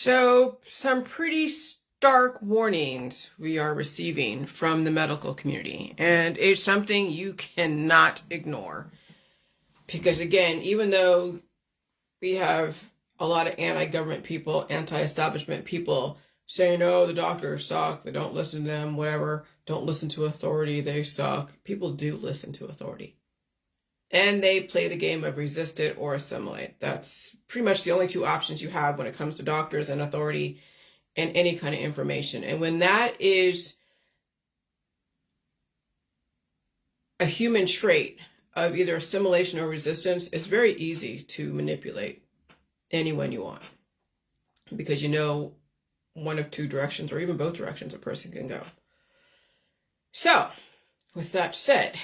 So, some pretty stark warnings we are receiving from the medical community, and it's something you cannot ignore. Because again, even though we have a lot of anti-government people, anti-establishment people saying, oh, the doctors suck, they don't listen to them, whatever, don't listen to authority, they suck. People do listen to authority. And they play the game of resist it or assimilate. That's pretty much the only two options you have when it comes to doctors and authority and any kind of information. And when that is a human trait of either assimilation or resistance, it's very easy to manipulate anyone you want. Because you know one of two directions or even both directions a person can go. So, with that said,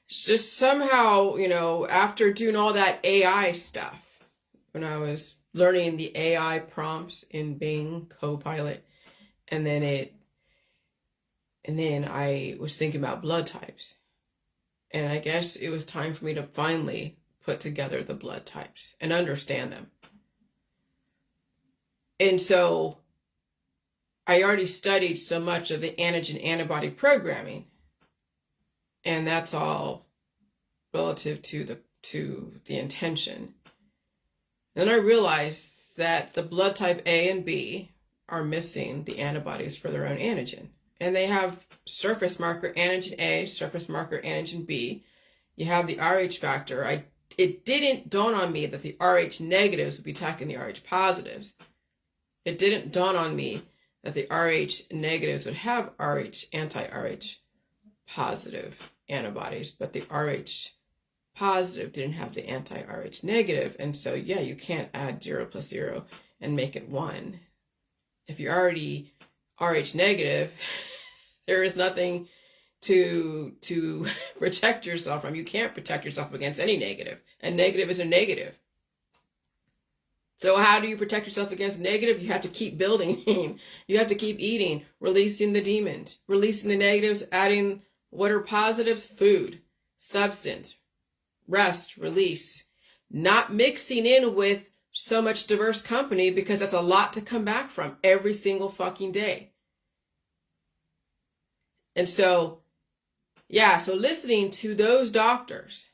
just somehow, after doing all that AI stuff, when I was learning the AI prompts in Bing Copilot, and then I was thinking about blood types. And I guess it was time for me to finally put together the blood types and understand them. And so I already studied so much of the antigen antibody programming, and that's all relative to the intention. Then I realized that the blood type A and B are missing the antibodies for their own antigen. And they have surface marker antigen A, surface marker antigen B. You have the Rh factor. It didn't dawn on me that the Rh negatives would be attacking the Rh positives. It didn't dawn on me that the Rh negatives would have anti-Rh positive antibodies, but the Rh positive didn't have the anti-Rh negative. And so, yeah, you can't add 0 plus 0 and make it 1. If you're already Rh negative, there is nothing to protect yourself from. You can't protect yourself against any negative. And negative is a negative. So how do you protect yourself against negative? You have to keep building. You have to keep eating, releasing the demons, releasing the negatives, adding what are positives? Food, substance, rest, release. Not mixing in with so much diverse company, because that's a lot to come back from every single fucking day. And so, so listening to those doctors,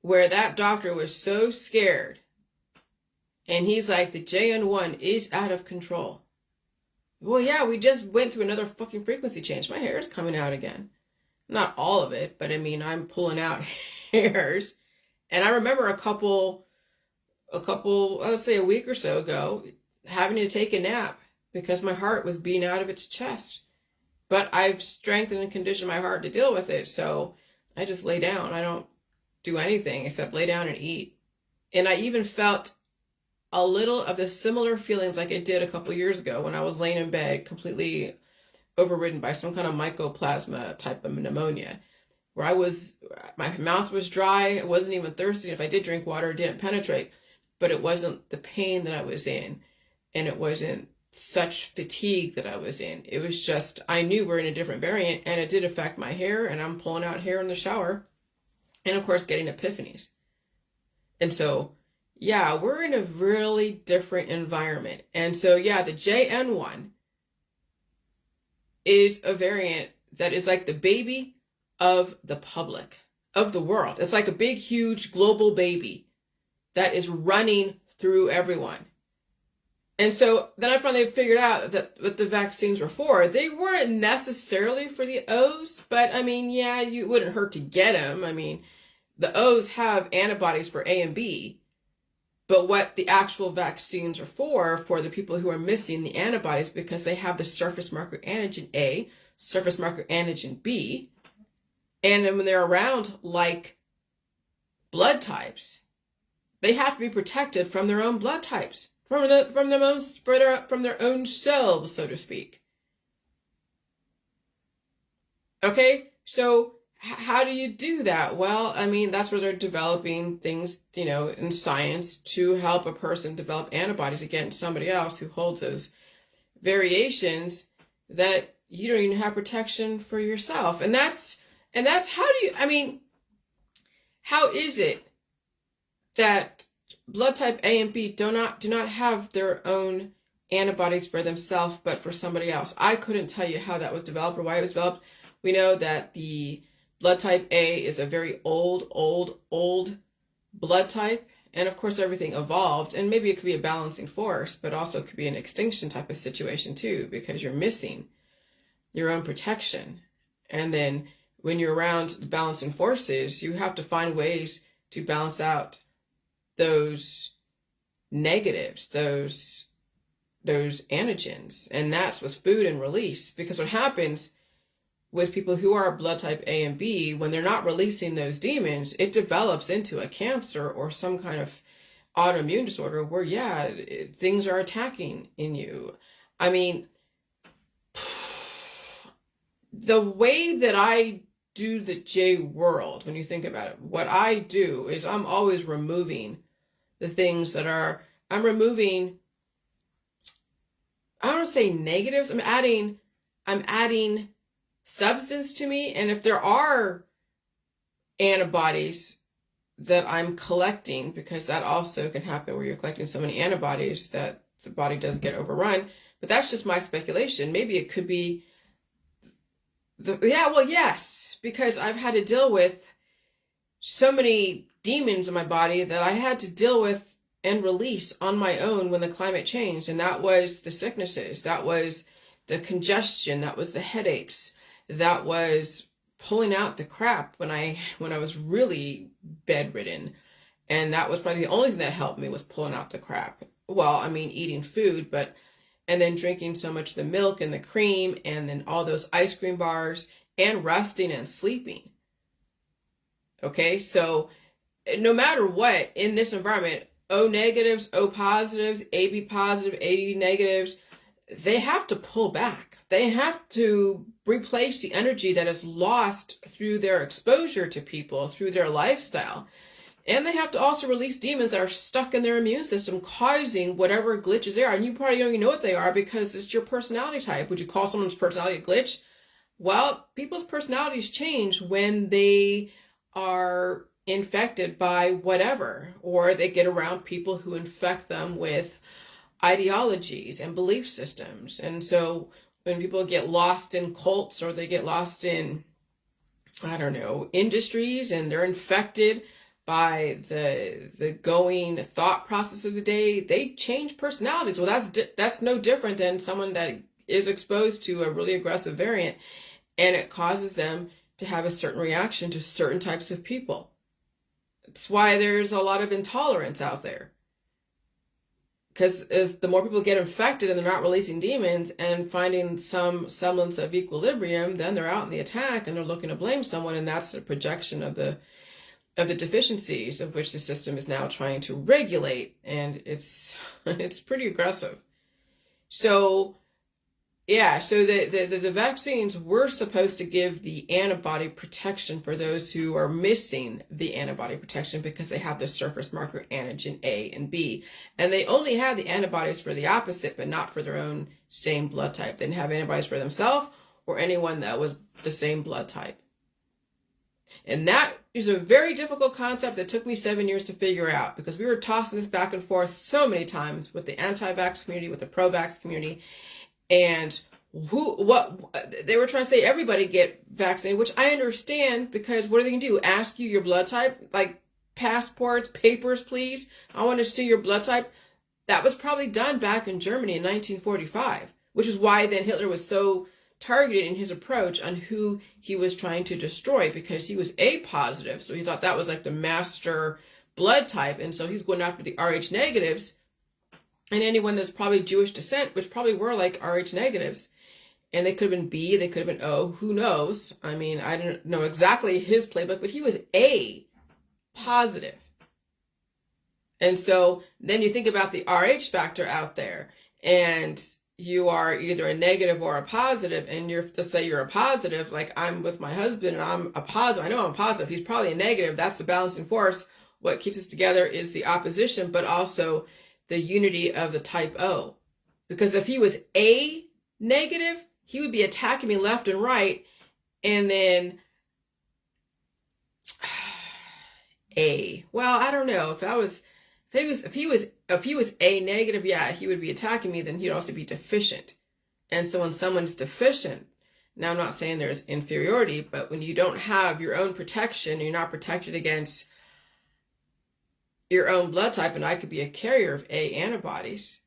where that doctor was so scared, and he's like, the JN1 is out of control. Well, yeah, we just went through another fucking frequency change. My hair is coming out again. Not all of it, but I mean, I'm pulling out hairs. And I remember a couple, let's say a week or so ago, having to take a nap because my heart was beating out of its chest. But I've strengthened and conditioned my heart to deal with it. So I just lay down. I don't do anything except lay down and eat. And I even felt a little of the similar feelings like it did a couple years ago when I was laying in bed completely overridden by some kind of mycoplasma type of pneumonia, where my mouth was dry. I wasn't even thirsty. If I did drink water, it didn't penetrate. But it wasn't the pain that I was in, and it wasn't such fatigue that I was in. It was just, I knew we're in a different variant, and it did affect my hair, and I'm pulling out hair in the shower, and of course getting epiphanies. And so, yeah, we're in a really different environment. And so, yeah, the JN1 is a variant that is like the baby of the public, of the world. It's like a big, huge global baby that is running through everyone. And so then I finally figured out that what the vaccines were for, they weren't necessarily for the O's, but I mean, yeah, you wouldn't hurt to get them. I mean, the O's have antibodies for A and B, but what the actual vaccines are for the people who are missing the antibodies, because they have the surface marker antigen A, surface marker antigen B, and then when they're around like blood types, they have to be protected from their own blood types, from their own selves, so to speak. Okay, so how do you do that? Well, I mean, that's where they're developing things, in science to help a person develop antibodies against somebody else who holds those variations that you don't even have protection for yourself. And that's how is it that blood type A and B do not have their own antibodies for themselves, but for somebody else. I couldn't tell you how that was developed or why it was developed. We know that the blood type A is a very old blood type. And of course, everything evolved, and maybe it could be a balancing force, but also it could be an extinction type of situation too, because you're missing your own protection. And then when you're around the balancing forces, you have to find ways to balance out those negatives, those antigens. And that's with food and release, because what happens with people who are blood type A and B, when they're not releasing those demons, it develops into a cancer or some kind of autoimmune disorder where, yeah, things are attacking in you. I mean, the way that I do the J world, when you think about it, what I do is I'm always removing the things that are, I'm removing, I don't want to say negatives, I'm adding substance to me. And if there are antibodies that I'm collecting, because that also can happen where you're collecting so many antibodies that the body does get overrun, but that's just my speculation. Maybe it could be yes, because I've had to deal with so many demons in my body that I had to deal with and release on my own when the climate changed. And that was the sicknesses, that was the congestion, that was the headaches, that was pulling out the crap when I was really bedridden. And that was probably the only thing that helped me, was pulling out the crap. Well, I mean, eating food, and then drinking so much of the milk and the cream and then all those ice cream bars and resting and sleeping. Okay, so no matter what in this environment, O negatives, O positives, AB positive, AD negatives, they have to pull back. They have to replace the energy that is lost through their exposure to people, through their lifestyle. And they have to also release demons that are stuck in their immune system, causing whatever glitches there are. And you probably don't even know what they are because it's your personality type. Would you call someone's personality a glitch? Well, people's personalities change when they are infected by whatever, or they get around people who infect them with ideologies and belief systems. And so when people get lost in cults, or they get lost in, I don't know, industries, and they're infected by the going thought process of the day, they change personalities. Well, that's no different than someone that is exposed to a really aggressive variant, and it causes them to have a certain reaction to certain types of people. It's why there's a lot of intolerance out there. Because as the more people get infected and they're not releasing demons and finding some semblance of equilibrium, then they're out in the attack and they're looking to blame someone, and that's the projection of the deficiencies of which the system is now trying to regulate, and it's pretty aggressive. So yeah, so the vaccines were supposed to give the antibody protection for those who are missing the antibody protection because they have the surface marker antigen A and B. And they only have the antibodies for the opposite, but not for their own same blood type. They didn't have antibodies for themselves or anyone that was the same blood type. And that is a very difficult concept that took me 7 years to figure out, because we were tossing this back and forth so many times with the anti-vax community, with the pro-vax community. And what they were trying to say, everybody get vaccinated, which I understand, because what are they going to do? Ask you your blood type? Like passports, papers, please. I want to see your blood type. That was probably done back in Germany in 1945, which is why then Hitler was so targeted in his approach on who he was trying to destroy, because he was A positive. So he thought that was like the master blood type. And so he's going after the Rh negatives. And anyone that's probably Jewish descent, which probably were like Rh negatives. And they could have been B, they could have been O, who knows? I mean, I don't know exactly his playbook, but he was A positive. And so then you think about the Rh factor out there, and you are either a negative or a positive, and you're to say you're a positive, like I'm with my husband and I'm a positive. I know I'm a positive. He's probably a negative. That's the balancing force. What keeps us together is the opposition, but also the unity of the type O. Because if he was A negative, he would be attacking me left and right. And then A, well, I don't know. If If he was A negative, yeah, he would be attacking me, then he'd also be deficient. And so when someone's deficient, now I'm not saying there's inferiority, but when you don't have your own protection, you're not protected against your own blood type, and I could be a carrier of A antibodies,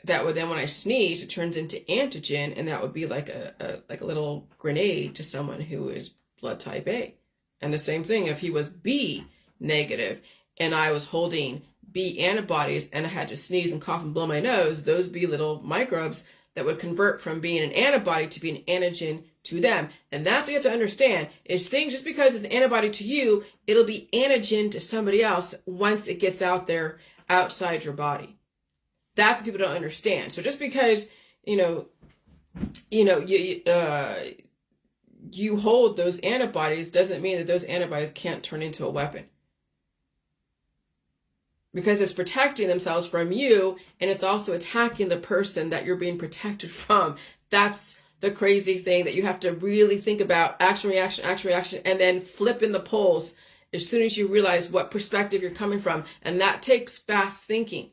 that would then, when I sneeze, it turns into antigen, and that would be like a little grenade to someone who is blood type A. And the same thing if he was B negative and I was holding B antibodies and I had to sneeze and cough and blow my nose, those would be little microbes that would convert from being an antibody to being an antigen to them. And that's what you have to understand, is things, just because it's an antibody to you, it'll be antigen to somebody else once it gets out there outside your body. That's what people don't understand. So just because, you hold those antibodies doesn't mean that those antibodies can't turn into a weapon. Because it's protecting themselves from you, and it's also attacking the person that you're being protected from. That's the crazy thing that you have to really think about. Action, reaction, and then flip in the poles as soon as you realize what perspective you're coming from. And that takes fast thinking.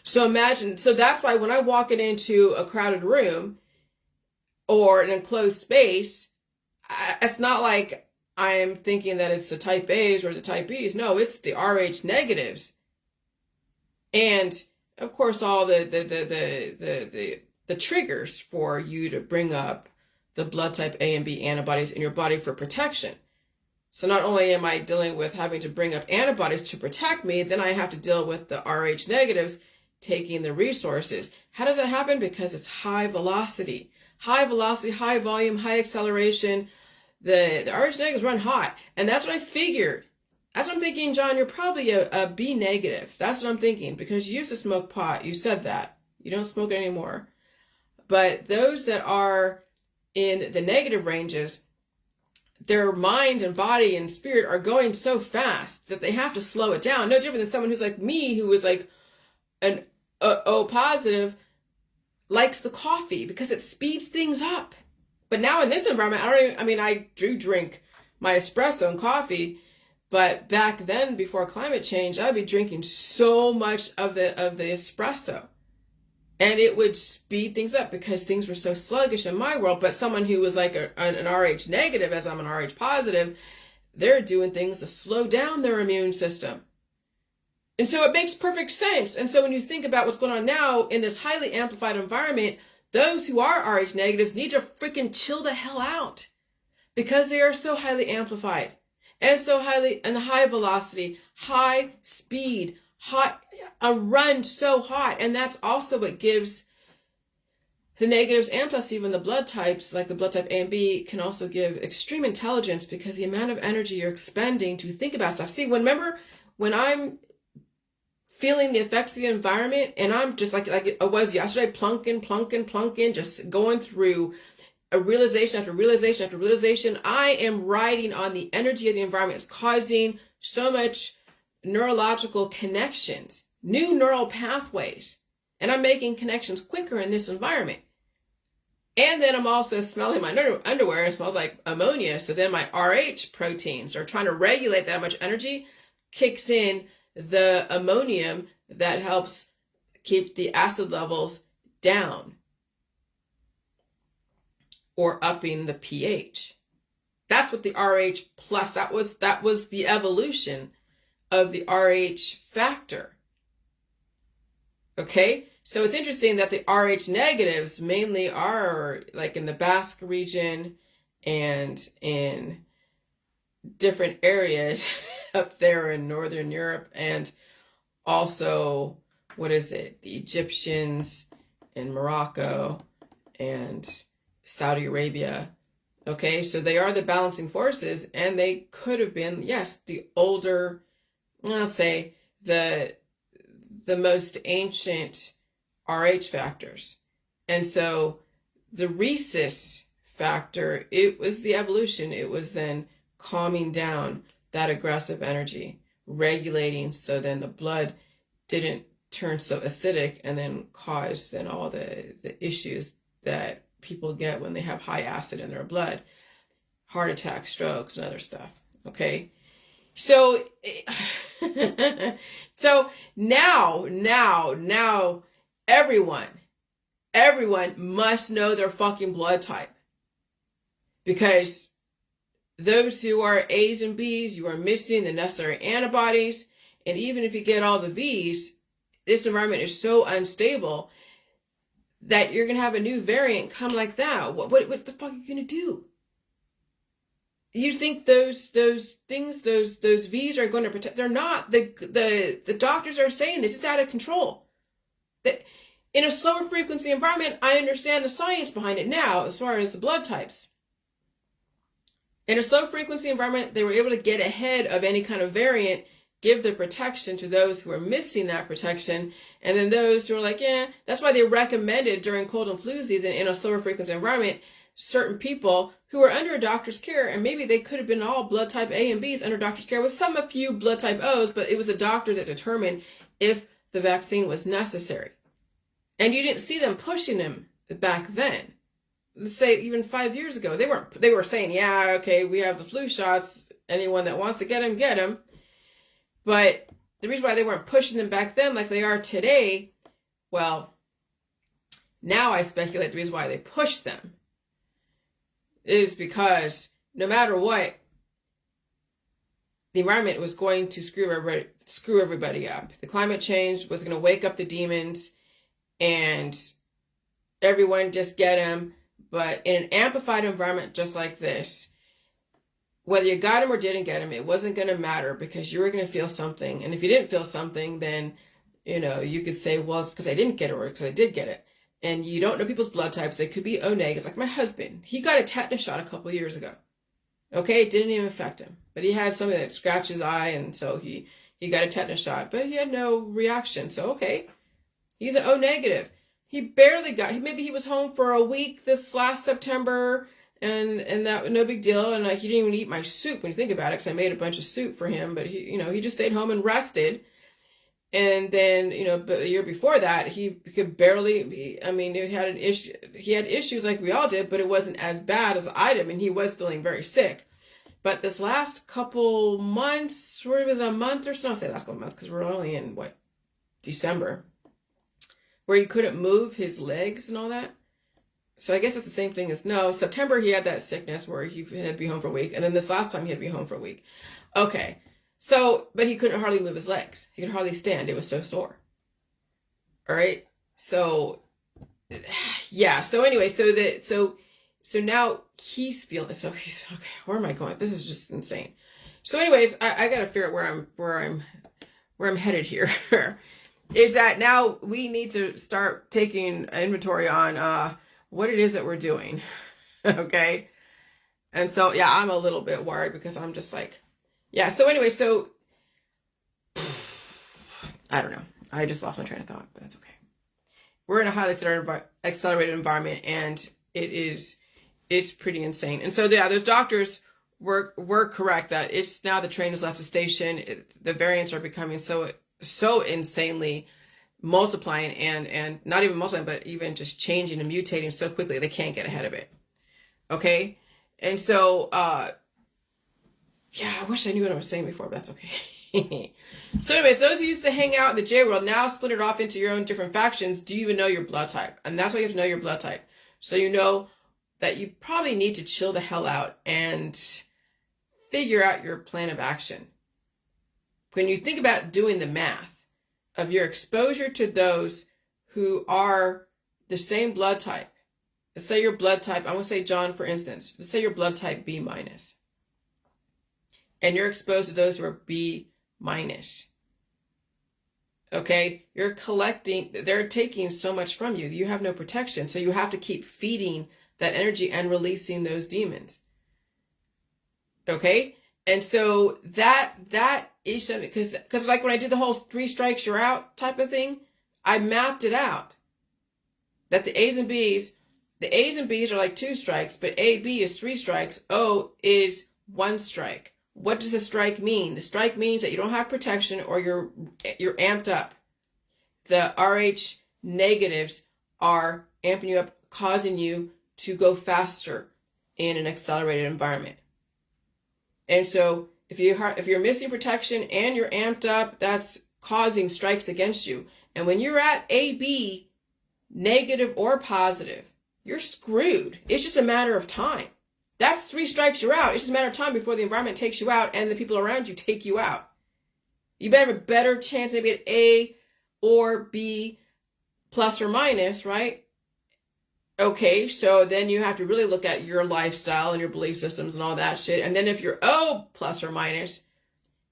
So that's why when I walk into a crowded room or an enclosed space, it's not like I'm thinking that it's the type A's or the type B's. No, it's the Rh negatives. And of course, all the triggers for you to bring up the blood type A and B antibodies in your body for protection. So not only am I dealing with having to bring up antibodies to protect me, then I have to deal with the Rh negatives taking the resources. How does that happen? Because it's high velocity, high volume, high acceleration. The Rh negatives run hot. And that's what I figured. That's what I'm thinking, John, you're probably a B negative. That's what I'm thinking, because you used to smoke pot. You said that. You don't smoke it anymore. But those that are in the negative ranges, their mind and body and spirit are going so fast that they have to slow it down. No different than someone who's like me, who is like an O positive, likes the coffee because it speeds things up. But now in this environment, I do drink my espresso and coffee, but back then, before climate change, I'd be drinking so much of the espresso, and it would speed things up because things were so sluggish in my world. But someone who was like an Rh negative, as I'm an Rh positive, they're doing things to slow down their immune system. And so it makes perfect sense. And so when you think about what's going on now in this highly amplified environment, those who are Rh negatives need to freaking chill the hell out, because they are so highly amplified and so high velocity, high speed, run so hot. And that's also what gives the negatives, and plus even the blood types, like the blood type A and B, can also give extreme intelligence, because the amount of energy you're expending to think about stuff. See, remember when I'm feeling the effects of the environment, and I'm just like I was yesterday, plunking, just going through a realization after realization after realization. I am riding on the energy of the environment. It's causing so much neurological connections, new neural pathways, and I'm making connections quicker in this environment. And then I'm also smelling my underwear. It smells like ammonia. So then my Rh proteins are trying to regulate that much energy, kicks in the ammonium that helps keep the acid levels down, or upping the pH. That's what the Rh plus, that was the evolution of the Rh factor. Okay, so it's interesting that the Rh negatives mainly are like in the Basque region and in different areas up there in Northern Europe, and also, the Egyptians in Morocco and Saudi Arabia. Okay, so they are the balancing forces, and they could have been, yes, the older, I'll say, the most ancient Rh factors. And so the rhesus factor, it was the evolution. It was then calming down that aggressive energy, regulating, so then the blood didn't turn so acidic and then cause then all the issues that people get when they have high acid in their blood, heart attacks, strokes, and other stuff. Okay, so So now, everyone must know their fucking blood type. Because those who are A's and B's, you are missing the necessary antibodies. And even if you get all the V's, this environment is so unstable that you're going to have a new variant come like that. What the fuck are you going to do? You think those things, those V's are going to protect? They're not. The doctors are saying this. It's out of control. That in a slower frequency environment, I understand the science behind it now as far as the blood types. In a slow frequency environment, they were able to get ahead of any kind of variant, give the protection to those who are missing that protection, and then those who are like, yeah, that's why they recommended during cold and flu season in a slower frequency environment, certain people who were under a doctor's care, and maybe they could have been all blood type A and B's under doctor's care with a few blood type O's, but it was the doctor that determined if the vaccine was necessary. And you didn't see them pushing them back then. Say even 5 years ago, they were saying, yeah, okay, we have the flu shots. Anyone that wants to get them, get them. But the reason why they weren't pushing them back then like they are today, well, now I speculate the reason why they pushed them is because no matter what, the environment was going to screw everybody up. The climate change was going to wake up the demons and everyone just get them. But in an amplified environment just like this, whether you got him or didn't get him, it wasn't going to matter because you were going to feel something. And if you didn't feel something, then, you could say, well, it's because I didn't get it or because I did get it. And you don't know people's blood types. They could be O negatives. Like my husband, he got a tetanus shot a couple of years ago. Okay, it didn't even affect him. But he had something that scratched his eye, and so he got a tetanus shot. But he had no reaction. So, okay, he's an O negative. He barely maybe he was home for a week this last September, and that no big deal. And he didn't even eat my soup when you think about it, because I made a bunch of soup for him. But he just stayed home and rested. And then but a year before that, he could barely. He had an issue. He had issues like we all did, but it wasn't as bad as I did. And he was feeling very sick. But this last couple months, where it was a month or so, I'll say last couple months because we're only in December. Where he couldn't move his legs and all that. So I guess it's the same thing as September he had that sickness where he had to be home for a week. And then this last time he had to be home for a week. Okay. So, but he couldn't hardly move his legs. He could hardly stand. It was so sore. All right. So, yeah. So anyway, so now he's feeling, so he's, okay, where am I going? This is just insane. So anyways, I got to figure out where I'm headed here. Is that now we need to start taking inventory on what it is that we're doing. Okay. And so, yeah, I'm a little bit worried because I'm just like, yeah. So anyway, so I don't know. I just lost my train of thought, but that's okay. We're in a highly accelerated environment, and it's pretty insane. And so, yeah, those doctors were correct that it's now the train has left the station. The variants are becoming so insanely multiplying and not even multiplying, but even just changing and mutating so quickly they can't get ahead of it. Okay. And so, yeah, I wish I knew what I was saying before, but that's okay. So anyways, those who used to hang out in the J world now splintered off into your own different factions. Do you even know your blood type? And that's why you have to know your blood type. So you know that you probably need to chill the hell out and figure out your plan of action. When you think about doing the math of your exposure to those who are the same blood type, let's say your blood type, I'm going to say John, for instance, let's say your blood type B minus, and you're exposed to those who are B minus. Okay, they're taking so much from you. You have no protection, so you have to keep feeding that energy and releasing those demons. Okay, and so that is something, because like when I did the whole 3 strikes you're out type of thing, I mapped it out that the A's and B's are like 2 strikes, but AB is 3 strikes, O is 1 strike. What does a strike mean? The strike means that you don't have protection or you're amped up. The RH negatives are amping you up, causing you to go faster in an accelerated environment. And so if you're missing protection and you're amped up, that's causing strikes against you. And when you're at AB, negative or positive, you're screwed. It's just a matter of time. That's 3 strikes, you're out. It's just a matter of time before the environment takes you out and the people around you take you out. You better have a better chance maybe at A or B plus or minus, right? Okay, so then you have to really look at your lifestyle and your belief systems and all that shit. And then if you're O plus or minus,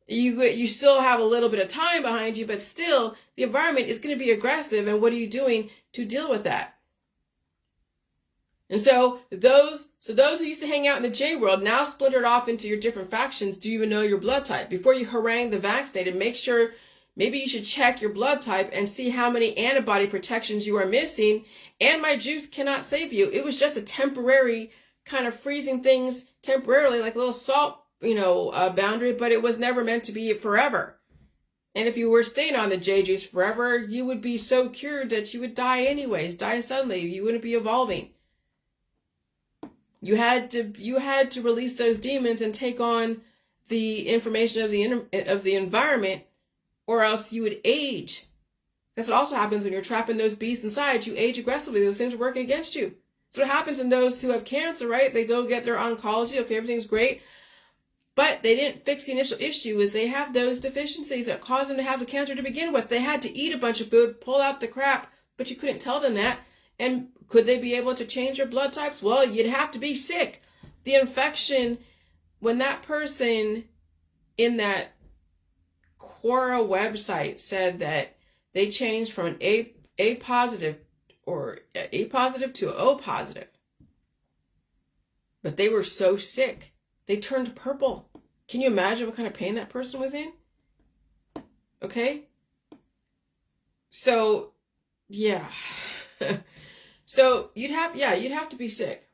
you still have a little bit of time behind you, but still the environment is going to be aggressive. And what are you doing to deal with that? And so those who used to hang out in the J world now splintered off into your different factions. Do you even know your blood type? Before you harangue the vaccinated, make sure, maybe you should check your blood type and see how many antibody protections you are missing. And my juice cannot save you. It was just a temporary kind of freezing things temporarily, like a little salt, boundary, but it was never meant to be forever. And if you were staying on the J juice forever, you would be so cured that you would die anyways, die suddenly. You wouldn't be evolving. You had to release those demons and take on the information of the environment, or else you would age. That's what also happens when you're trapping those beasts inside. You age aggressively. Those things are working against you. So what happens in those who have cancer, right? They go get their oncology. Okay, everything's great. But they didn't fix the initial issue, is they have those deficiencies that cause them to have the cancer to begin with. They had to eat a bunch of food, pull out the crap, but you couldn't tell them that. And could they be able to change their blood types? Well, you'd have to be sick. The infection, when that person in that Quora website said that they changed from an A positive or A positive to O positive, but they were so sick, they turned purple. Can you imagine what kind of pain that person was in? Okay. So, yeah. So you'd have to be sick.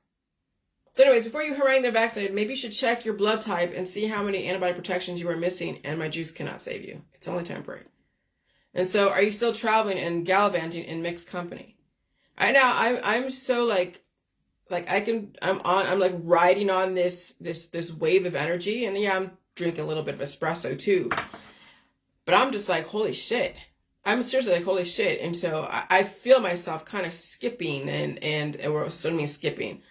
So anyways, before you harangue the vaccinated, maybe you should check your blood type and see how many antibody protections you are missing, and my juice cannot save you. It's only temporary. And so are you still traveling and gallivanting in mixed company? I'm so I'm like riding on this wave of energy, and yeah, I'm drinking a little bit of espresso too. But I'm just like, holy shit. I'm seriously like, holy shit. And so I feel myself kind of skipping or suddenly skipping.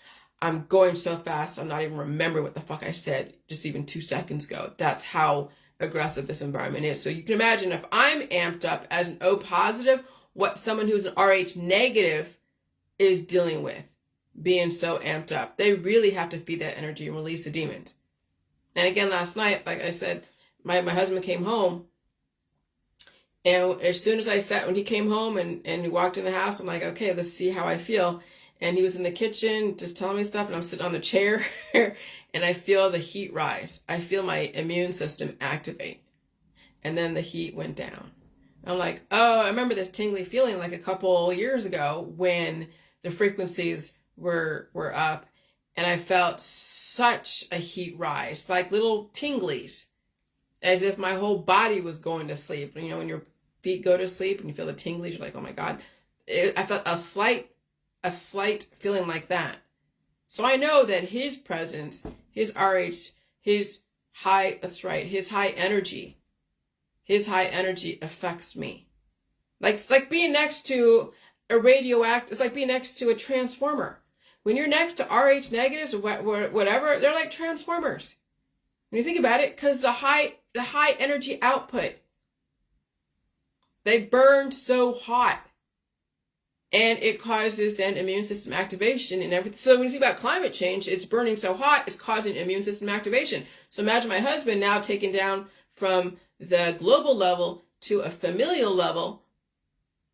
I'm going so fast, I'm not even remembering what the fuck I said just even 2 seconds ago. That's how aggressive this environment is. So you can imagine if I'm amped up as an O positive, what someone who's an RH negative is dealing with, being so amped up. They really have to feed that energy and release the demons. And again, last night, like I said, my husband came home. And as soon as when he came home and he walked in the house, I'm like, okay, let's see how I feel. And he was in the kitchen just telling me stuff, and I'm sitting on the chair and I feel the heat rise. I feel my immune system activate. And then the heat went down. I'm like, oh, I remember this tingly feeling like a couple years ago when the frequencies were up, and I felt such a heat rise, like little tinglies, as if my whole body was going to sleep. When your feet go to sleep and you feel the tinglies, you're like, oh my God. I felt a slight feeling like that. So I know that his presence, his RH, his high energy affects me. It's like being next to it's like being next to a transformer. When you're next to RH negatives or whatever, they're like transformers. When you think about it, because the high energy output, they burn so hot. And it causes then immune system activation and everything. So when you think about climate change, it's burning so hot, it's causing immune system activation. So imagine my husband now taken down from the global level to a familial level.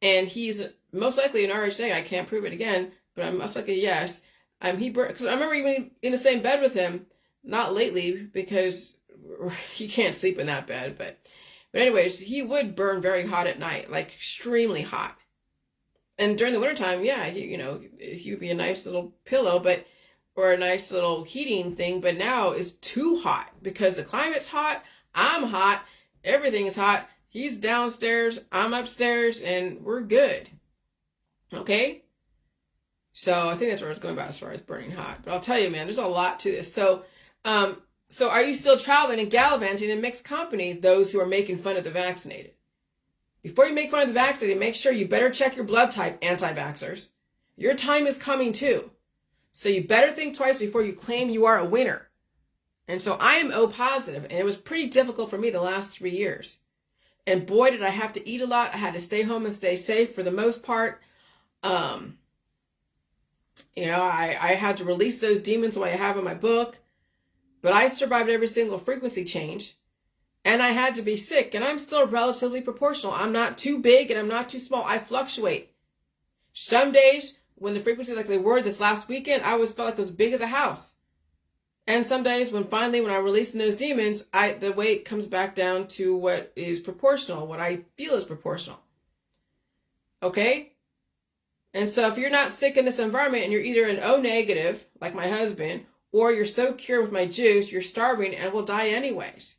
And he's most likely an RH negative. I can't prove it again, but I'm most likely yes. Because I remember even in the same bed with him, not lately because he can't sleep in that bed. But anyways, he would burn very hot at night, like extremely hot. And during the wintertime, yeah, he would be a nice little pillow, or a nice little heating thing. But now it's too hot because the climate's hot. I'm hot. Everything is hot. He's downstairs. I'm upstairs, and we're good. Okay. So I think that's where it's going about as far as burning hot. But I'll tell you, man, there's a lot to this. So are you still traveling and gallivanting in mixed companies? Those who are making fun of the vaccinated. Before you make fun of the vaccinated, make sure you better check your blood type, anti-vaxxers. Your time is coming too. So you better think twice before you claim you are a winner. And so I am O positive, and it was pretty difficult for me the last 3 years. And boy, did I have to eat a lot. I had to stay home and stay safe for the most part. I had to release those demons the way I have in my book. But I survived every single frequency change. And I had to be sick, and I'm still relatively proportional. I'm not too big and I'm not too small. I fluctuate. Some days, when the frequency like they were this last weekend, I felt like it was big as a house. And some days when I release those demons, the weight comes back down to what is proportional, what I feel is proportional. Okay? And so if you're not sick in this environment and you're either an O negative, like my husband, or you're so cured with my juice, you're starving and will die anyways.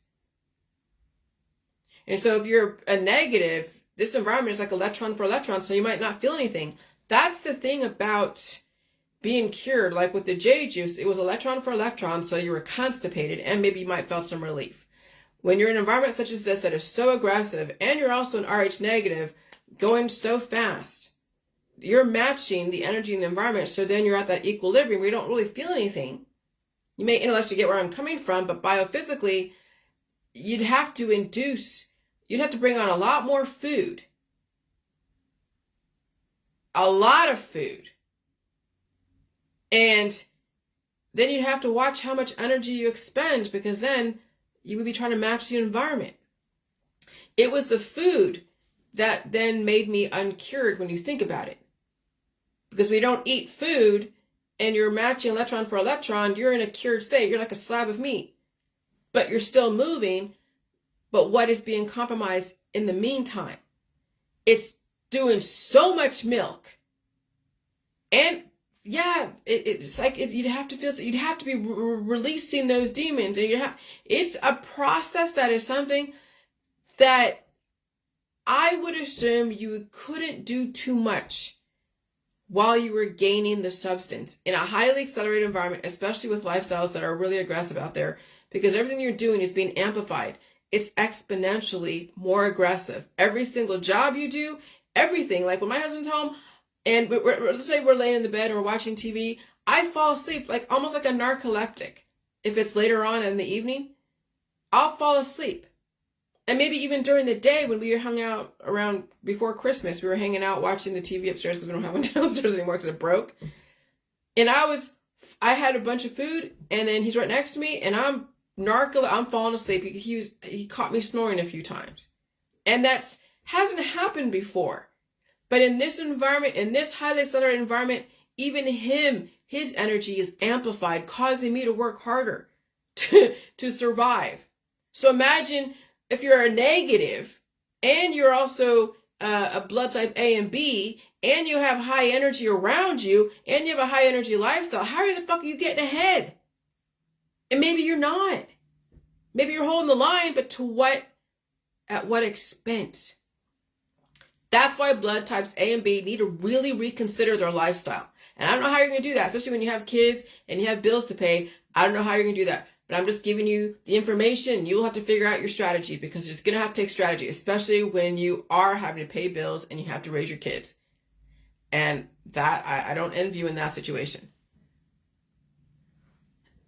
And so if you're a negative, this environment is like electron for electron, so you might not feel anything. That's the thing about being cured. Like with the J juice, it was electron for electron, so you were constipated and maybe you might feel some relief. When you're in an environment such as this that is so aggressive and you're also an RH negative, going so fast, you're matching the energy in the environment, so then you're at that equilibrium where you don't really feel anything. You may intellectually get where I'm coming from, but biophysically, you'd have to bring on a lot more food. A lot of food. And then you'd have to watch how much energy you expend, because then you would be trying to match the environment. It was the food that then made me uncured when you think about it. Because when you don't eat food and you're matching electron for electron, you're in a cured state. You're like a slab of meat. But you're still moving. But what is being compromised in the meantime? It's doing so much milk. And yeah, it's like you'd have to be releasing those demons. And it's a process that is something that I would assume you couldn't do too much while you were gaining the substance in a highly accelerated environment, especially with lifestyles that are really aggressive out there, because everything you're doing is being amplified. It's exponentially more aggressive. Every single job you do, everything. Like when my husband's home and let's say we're laying in the bed and we're watching TV, I fall asleep like almost like a narcoleptic. If it's later on in the evening, I'll fall asleep. And maybe even during the day when we hung out around before Christmas, we were hanging out watching the TV upstairs because we don't have one downstairs anymore because it broke. And I had a bunch of food, and then he's right next to me, and I'm falling asleep. He caught me snoring a few times. And that hasn't happened before. But in this environment, in this highly accelerated environment, even his energy is amplified, causing me to work harder to survive. So imagine if you're a negative and you're also a blood type A and B, and you have high energy around you, and you have a high energy lifestyle, how the fuck are you getting ahead? And maybe you're not. Maybe you're holding the line, but at what expense? That's why blood types A and B need to really reconsider their lifestyle. And I don't know how you're going to do that, especially when you have kids and you have bills to pay. I don't know how you're going to do that. But I'm just giving you the information. You'll have to figure out your strategy, because it's going to have to take strategy, especially when you are having to pay bills and you have to raise your kids. And that, I don't envy you in that situation.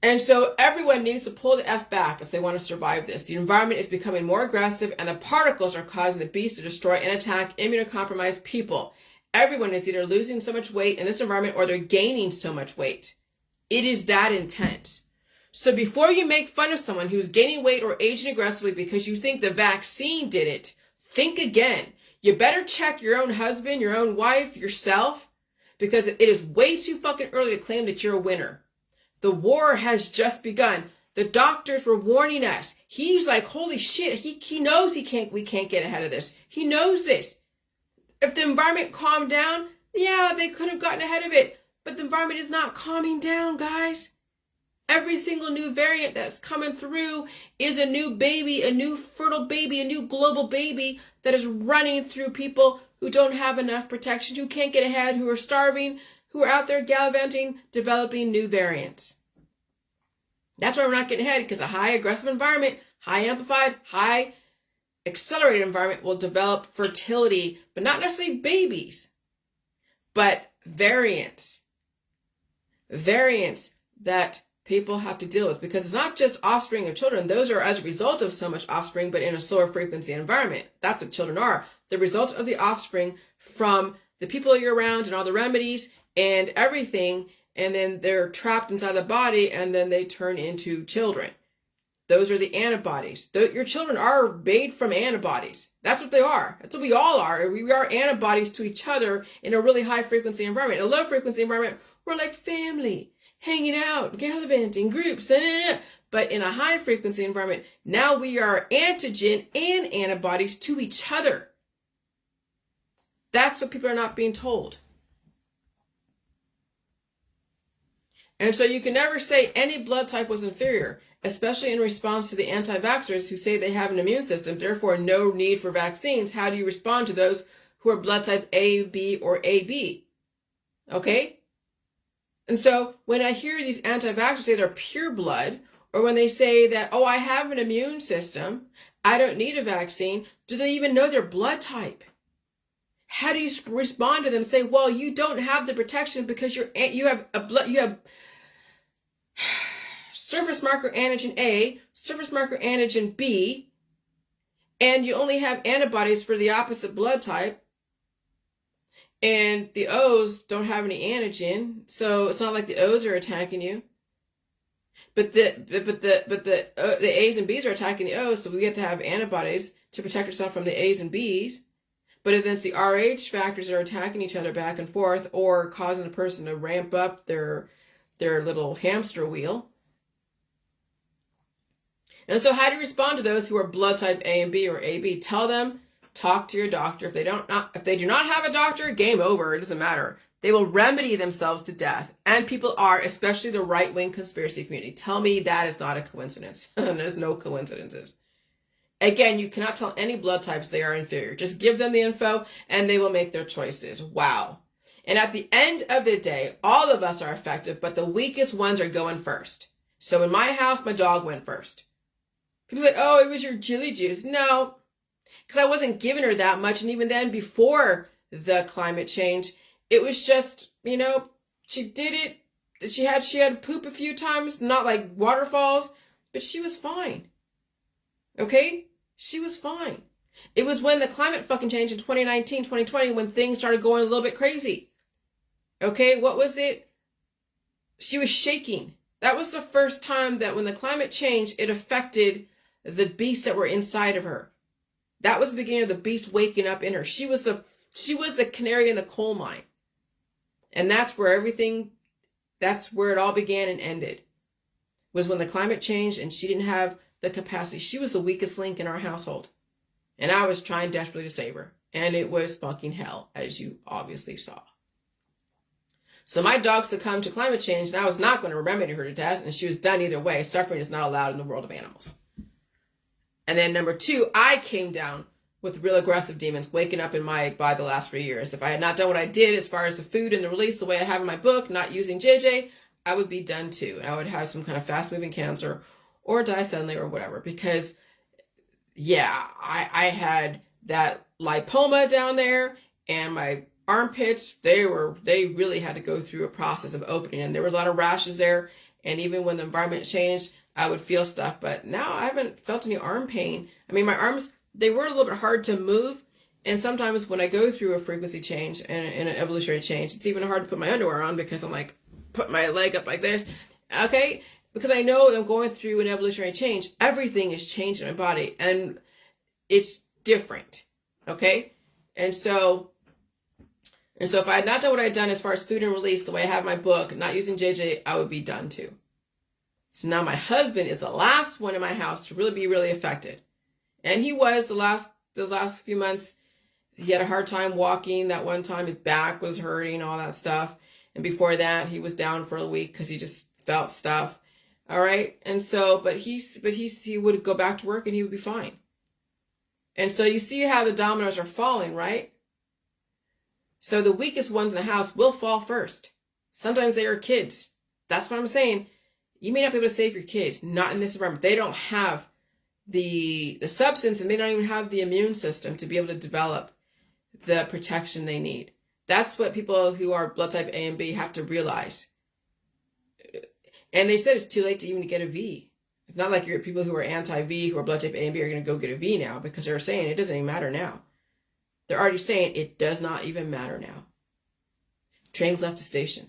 And so everyone needs to pull the F back if they want to survive this. The environment is becoming more aggressive, and the particles are causing the beast to destroy and attack immunocompromised people. Everyone is either losing so much weight in this environment or they're gaining so much weight. It is that intense. So before you make fun of someone who's gaining weight or aging aggressively because you think the vaccine did it, think again. You better check your own husband, your own wife, yourself, because it is way too fucking early to claim that you're a winner. The war has just begun. The doctors were warning us. He's like, holy shit, he knows we can't get ahead of this. He knows this. If the environment calmed down, yeah, they could have gotten ahead of it. But the environment is not calming down, guys. Every single new variant that's coming through is a new baby, a new fertile baby, a new global baby that is running through people who don't have enough protection, who can't get ahead, who are starving, who are out there gallivanting, developing new variants. That's why we're not getting ahead, because a high aggressive environment, high amplified, high accelerated environment will develop fertility, but not necessarily babies, but variants that people have to deal with, because it's not just offspring of children. Those are as a result of so much offspring, but in a slower frequency environment. That's what children are. The result of the offspring from the people you're around and all the remedies and everything, and then they're trapped inside the body, and then they turn into children. Those are the antibodies. Your children are made from antibodies. That's what they are. That's what we all are. We are antibodies to each other in a really high frequency environment. In a low frequency environment, we're like family, hanging out, gallivanting, groups, but in a high frequency environment, now we are antigen and antibodies to each other. That's what people are not being told. And so you can never say any blood type was inferior, especially in response to the anti-vaxxers who say they have an immune system, therefore no need for vaccines. How do you respond to those who are blood type A, B, or AB? Okay? And so when I hear these anti-vaxxers say they're pure blood, or when they say that, oh, I have an immune system, I don't need a vaccine, do they even know their blood type? How do you respond to them and say, well, you don't have the protection because you have surface marker antigen A, surface marker antigen B, and you only have antibodies for the opposite blood type, and the O's don't have any antigen, so it's not like the O's are attacking you. But the A's and B's are attacking the O's, so we have to have antibodies to protect ourselves from the A's and B's. But then it's the RH factors that are attacking each other back and forth, or causing a person to ramp up their little hamster wheel. And so how do you respond to those who are blood type A and B or AB? Tell them, talk to your doctor. If they do not have a doctor, game over. It doesn't matter. They will remedy themselves to death. And people are, especially the right-wing conspiracy community. Tell me that is not a coincidence. There's no coincidences. Again, you cannot tell any blood types they are inferior. Just give them the info and they will make their choices. Wow. And at the end of the day, all of us are affected, but the weakest ones are going first. So in my house, my dog went first. People say, oh, it was your chili juice. No, because I wasn't giving her that much. And even then, before the climate change, it was just, she did it. She had poop a few times, not like waterfalls, but she was fine. Okay? She was fine. It was when the climate fucking changed in 2019, 2020, when things started going a little bit crazy. Okay? What was it? She was shaking. That was the first time that when the climate changed, it affected the beasts that were inside of her. That was the beginning of the beast waking up in her. She was the canary in the coal mine. And that's where it all began and ended. Was when the climate changed and she didn't have the capacity. She was the weakest link in our household. And I was trying desperately to save her. And it was fucking hell, as you obviously saw. So my dog succumbed to climate change, and I was not going to remedy her to death, and she was done either way. Suffering is not allowed in the world of animals. And then number 2, I came down with real aggressive demons waking up in my body the last 3 years. If I had not done what I did as far as the food and the release the way I have in my book, not using JJ, I would be done too. And I would have some kind of fast-moving cancer or die suddenly or whatever. Because, yeah, I had that lipoma down there, and my armpits, they really had to go through a process of opening, and there was a lot of rashes there. And even when the environment changed, I would feel stuff, but now I haven't felt any arm pain. I mean, my arms, they were a little bit hard to move, and sometimes when I go through a frequency change and an evolutionary change, it's even hard to put my underwear on because I'm like, put my leg up like this, okay? Because I know I'm going through an evolutionary change. Everything is changed in my body, and it's different, okay? And so if I had not done what I had done as far as food and release, the way I have my book, not using JJ, I would be done too. So now my husband is the last one in my house to really be really affected. And he was the last few months. He had a hard time walking. That one time his back was hurting, all that stuff. And before that, he was down for a week because he just felt stuff. All right. And so, but he would go back to work and he would be fine. And so you see how the dominoes are falling, right? So the weakest ones in the house will fall first. Sometimes they are kids. That's what I'm saying. You may not be able to save your kids, not in this environment. They don't have the substance, and they don't even have the immune system to be able to develop the protection they need. That's what people who are blood type A and B have to realize. And they said it's too late to even get a V. It's not like people who are anti-V, who are blood type A and B, are going to go get a V now, because they're saying it doesn't even matter now. They're already saying it does not even matter now. Train's left the station.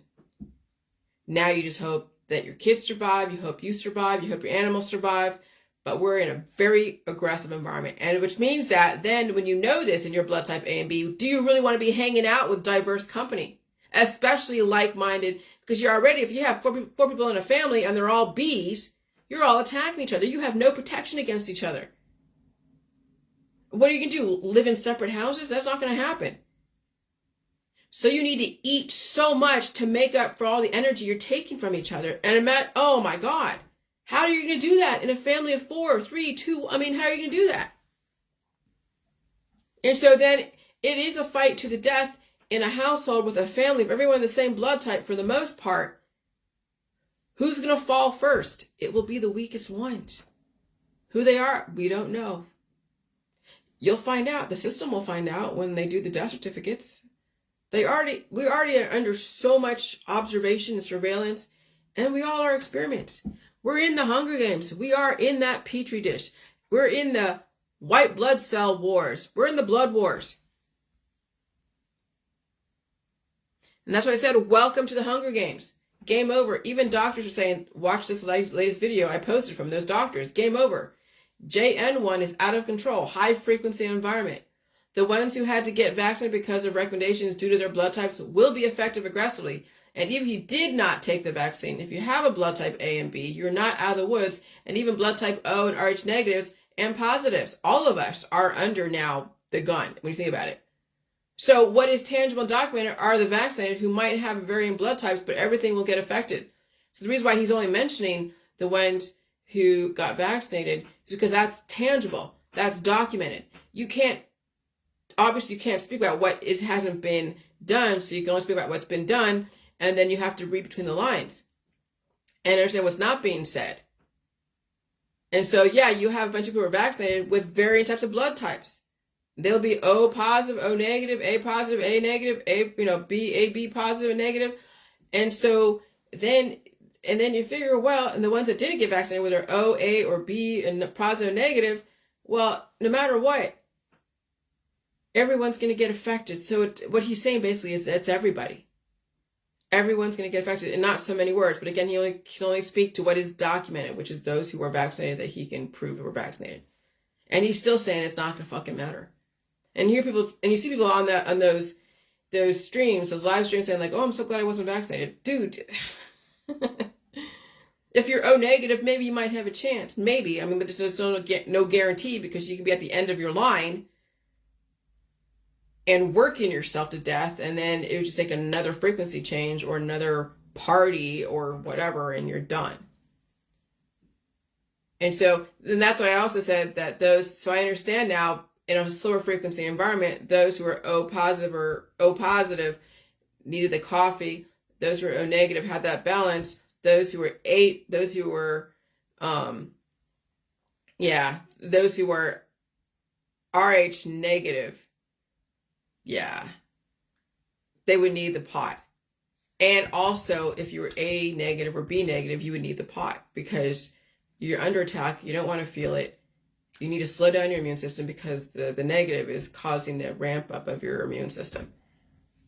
Now you just hope that your kids survive, you hope you survive, you hope your animals survive, but we're in a very aggressive environment. And which means that then when you know this in your blood type A and B, do you really want to be hanging out with diverse company? Especially like-minded, because you're already, if you have four people in a family and they're all Bs, you're all attacking each other. You have no protection against each other. What are you going to do? Live in separate houses? That's not going to happen. So you need to eat so much to make up for all the energy you're taking from each other. And oh my God, how are you going to do that in a family of 4, 3, 2? I mean, how are you going to do that? And so then it is a fight to the death in a household with a family of everyone the same blood type for the most part. Who's going to fall first? It will be the weakest ones. Who they are, we don't know. You'll find out. The system will find out when they do the death certificates. We already are under so much observation and surveillance, and we all are experiments. We're in the Hunger Games. We are in that petri dish. We're in the white blood cell wars. We're in the blood wars. And that's why I said, welcome to the Hunger Games. Game over. Even doctors are saying, watch this latest video I posted from those doctors. Game over. JN1 is out of control. High frequency environment. The ones who had to get vaccinated because of recommendations due to their blood types will be effective aggressively. And even if you did not take the vaccine, if you have a blood type A and B, you're not out of the woods. And even blood type O and Rh negatives and positives, all of us are under now the gun when you think about it. So what is tangible and documented are the vaccinated who might have varying blood types, but everything will get affected. So the reason why he's only mentioning the ones who got vaccinated is because that's tangible. That's documented. Obviously you can't speak about what hasn't been done, so you can only speak about what's been done, and then you have to read between the lines and understand what's not being said. And so, yeah, you have a bunch of people who are vaccinated with varying types of blood types. They'll be O positive, O negative, A positive, A negative, B positive and negative. And so then you figure, well, and the ones that didn't get vaccinated, whether O, A, or B, and positive and negative, well, no matter what, everyone's going to get affected. So what he's saying basically is it's everybody. Everyone's going to get affected, and not so many words. But again, he can only speak to what is documented, which is those who are vaccinated that he can prove were vaccinated. And he's still saying it's not going to fucking matter. And you see people on those streams, those live streams, saying like, "Oh, I'm so glad I wasn't vaccinated, dude." If you're O negative, maybe you might have a chance. Maybe. I mean, but there's no guarantee, because you can be at the end of your line and working yourself to death, and then it would just take another frequency change or another party or whatever, and you're done. And so then that's what I also said, that so I understand now, in a slower frequency environment, those who are O positive needed the coffee. Those who were O negative had that balance. Those who were RH negative, they would need the pot. And also, if you were A negative or B negative, you would need the pot, because you're under attack. You don't want to feel it. You need to slow down your immune system, because the negative is causing the ramp up of your immune system.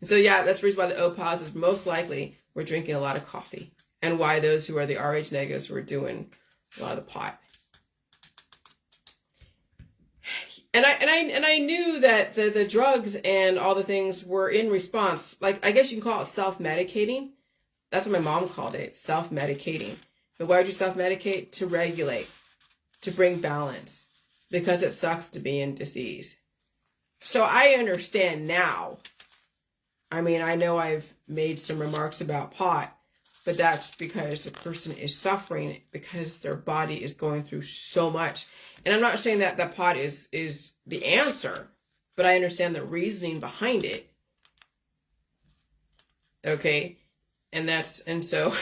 And so, that's the reason why the O positives most likely were drinking a lot of coffee, and why those who are the RH negatives were doing a lot of the pot. And I knew that the drugs and all the things were in response. Like, I guess you can call it self-medicating. That's what my mom called it, self-medicating. But why would you self-medicate? To regulate, to bring balance, because it sucks to be in disease. So I understand now. I mean, I know I've made some remarks about pot, but that's because the person is suffering, because their body is going through so much. And I'm not saying that pot is the answer, but I understand the reasoning behind it. Okay. So,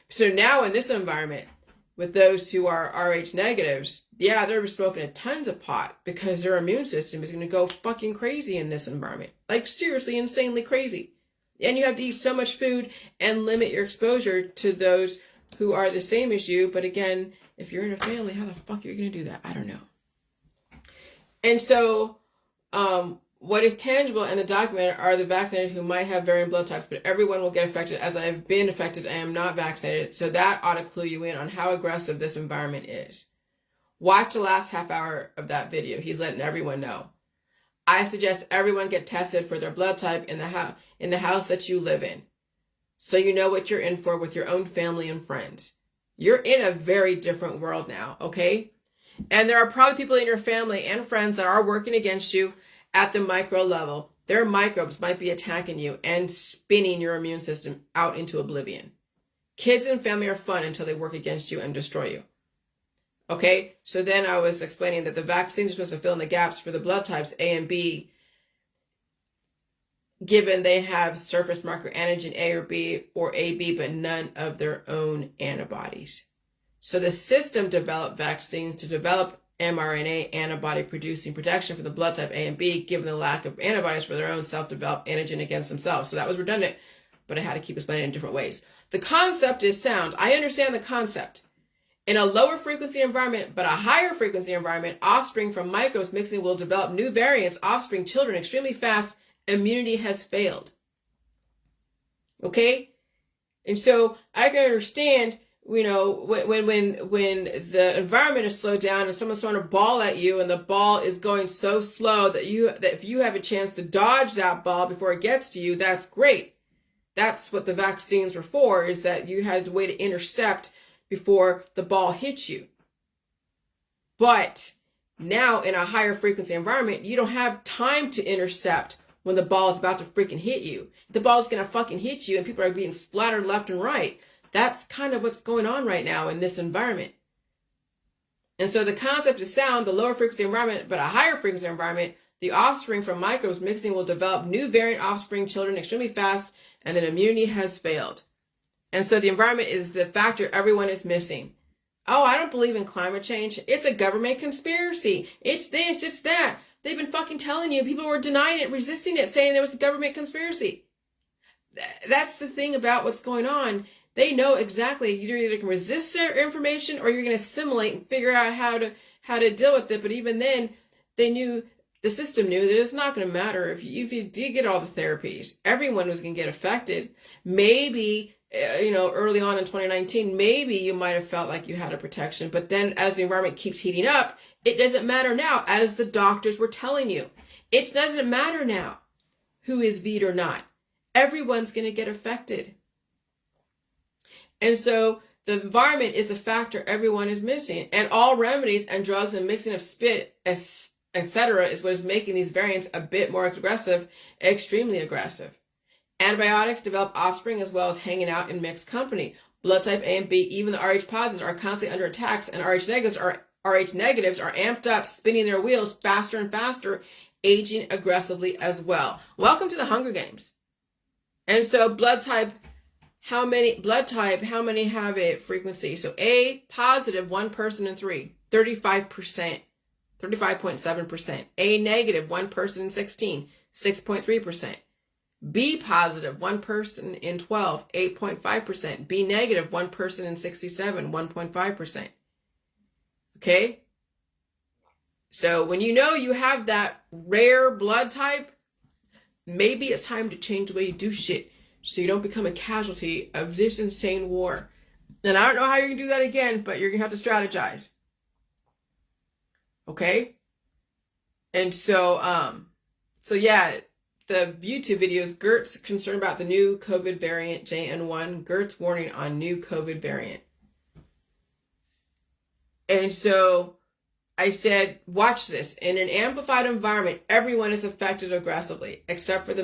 so now in this environment, with those who are Rh negatives, yeah, they're smoking a tons of pot because their immune system is going to go fucking crazy in this environment. Like seriously, insanely crazy. And you have to eat so much food and limit your exposure to those who are the same as you. But again, if you're in a family, how the fuck are you going to do that? I don't know. And so, what is tangible and the documented are the vaccinated who might have varying blood types, but everyone will get affected. As I have been affected, I am not vaccinated. So that ought to clue you in on how aggressive this environment is. Watch the last half hour of that video. He's letting everyone know. I suggest everyone get tested for their blood type in the house that you live in, so you know what you're in for with your own family and friends. You're in a very different world now, okay? And there are probably people in your family and friends that are working against you at the micro level. Their microbes might be attacking you and spinning your immune system out into oblivion. Kids and family are fun until they work against you and destroy you. Okay, so then I was explaining that the vaccines are supposed to fill in the gaps for the blood types A and B, given they have surface marker antigen A or B or AB, but none of their own antibodies. So the system developed vaccines to develop mRNA antibody producing protection for the blood type A and B, given the lack of antibodies for their own self-developed antigen against themselves. So that was redundant, but I had to keep explaining it in different ways. The concept is sound. I understand the concept. In a lower frequency environment, but a higher frequency environment, offspring from microbes mixing will develop new variants, offspring children extremely fast. Immunity has failed. Okay? And so I can understand, you know, when the environment is slowed down and someone's throwing a ball at you and the ball is going so slow that if you have a chance to dodge that ball before it gets to you, that's great. That's what the vaccines were for, is that you had a way to intercept before the ball hits you. But now in a higher frequency environment, you don't have time to intercept when the ball is about to freaking hit you. The ball is going to fucking hit you and people are being splattered left and right. That's kind of what's going on right now in this environment. And so the concept is sound, the lower frequency environment, but a higher frequency environment, the offspring from microbes mixing will develop new variant offspring children extremely fast, and then immunity has failed. And so the environment is the factor everyone is missing. Oh, I don't believe in climate change. It's a government conspiracy. It's this, it's that. They've been fucking telling you. People were denying it, resisting it, saying it was a government conspiracy. That's the thing about what's going on. They know exactly you're either can resist their information or you're going to assimilate and figure out how to deal with it. But even then, the system knew that it's not going to matter if you did get all the therapies. Everyone was going to get affected. Maybe, early on in 2019, maybe you might have felt like you had a protection. But then as the environment keeps heating up, it doesn't matter now, as the doctors were telling you. It doesn't matter now who is V'd or not. Everyone's going to get affected. And so the environment is the factor everyone is missing. And all remedies and drugs and mixing of spit, etc., is what is making these variants a bit more aggressive, extremely aggressive. Antibiotics develop offspring as well as hanging out in mixed company. Blood type A and B, even the Rh positives, are constantly under attacks, and Rh negatives are amped up, spinning their wheels faster and faster, aging aggressively as well. Welcome to the Hunger Games. And so blood type, how many have a frequency? So A positive, 1 person in 3, 35%, 35.7%. A negative, 1 person in 16, 6.3%. B positive, 1 person in 12, 8.5%. B negative, 1 person in 67, 1.5%. Okay? So when you know you have that rare blood type, maybe it's time to change the way you do shit so you don't become a casualty of this insane war. And I don't know how you're going to do that again, but you're going to have to strategize. Okay? And so yeah, the YouTube videos, Gert's concerned about the new COVID variant, JN1. Gert's warning on new COVID variant. And so I said, watch this. In an amplified environment, everyone is affected aggressively, except for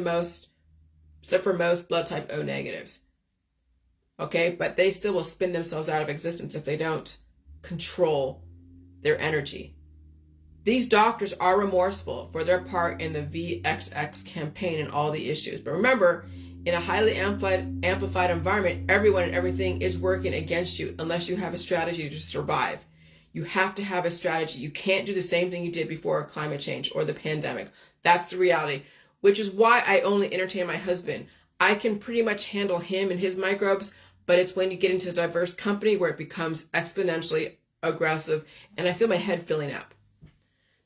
most blood type O negatives. Okay, but they still will spin themselves out of existence if they don't control their energy. These doctors are remorseful for their part in the VXX campaign and all the issues. But remember, In a highly amplified environment, everyone and everything is working against you unless you have a strategy to survive. You have to have a strategy. You can't do the same thing you did before climate change or the pandemic. That's the reality, which is why I only entertain my husband. I can pretty much handle him and his microbes, but it's when you get into a diverse company where it becomes exponentially aggressive, and I feel my head filling up.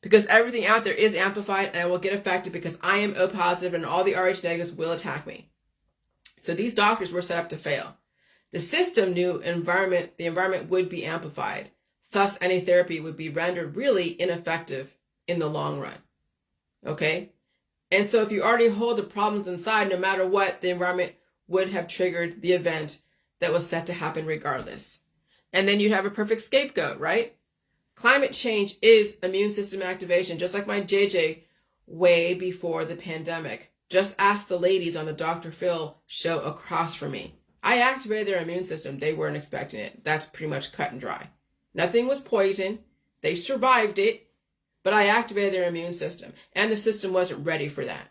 Because everything out there is amplified, and I will get affected because I am O positive and all the Rh negatives will attack me. So these doctors were set up to fail. The system knew the environment would be amplified. Thus, any therapy would be rendered really ineffective in the long run. Okay? And so if you already hold the problems inside, no matter what, the environment would have triggered the event that was set to happen regardless. And then you'd have a perfect scapegoat, right? Climate change is immune system activation, just like my JJ way before the pandemic. Just ask the ladies on the Dr. Phil show across from me. I activated their immune system. They weren't expecting it. That's pretty much cut and dry. Nothing was poison. They survived it, but I activated their immune system, and the system wasn't ready for that.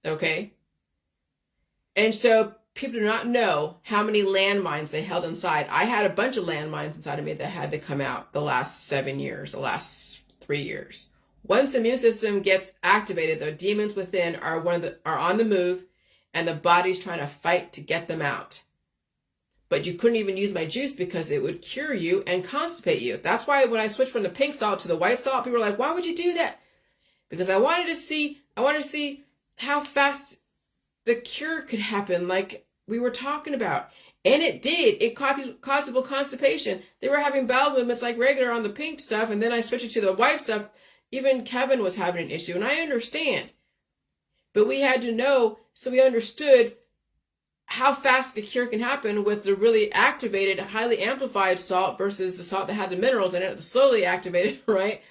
Okay? And so people do not know how many landmines they held inside. I had a bunch of landmines inside of me that had to come out the last 7 years, the last 3 years. Once the immune system gets activated, the demons within are on the move, and the body's trying to fight to get them out. But you couldn't even use my juice because it would cure you and constipate you. That's why when I switched from the pink salt to the white salt, people were like, "Why would you do that?" Because I wanted to see how fast the cure could happen, like we were talking about. And it did. It caused people constipation. They were having bowel movements like regular on the pink stuff, and then I switched it to the white stuff. Even Kevin was having an issue, and I understand. But we had to know, so we understood how fast the cure can happen with the really activated, highly amplified salt versus the salt that had the minerals in it, the slowly activated, right?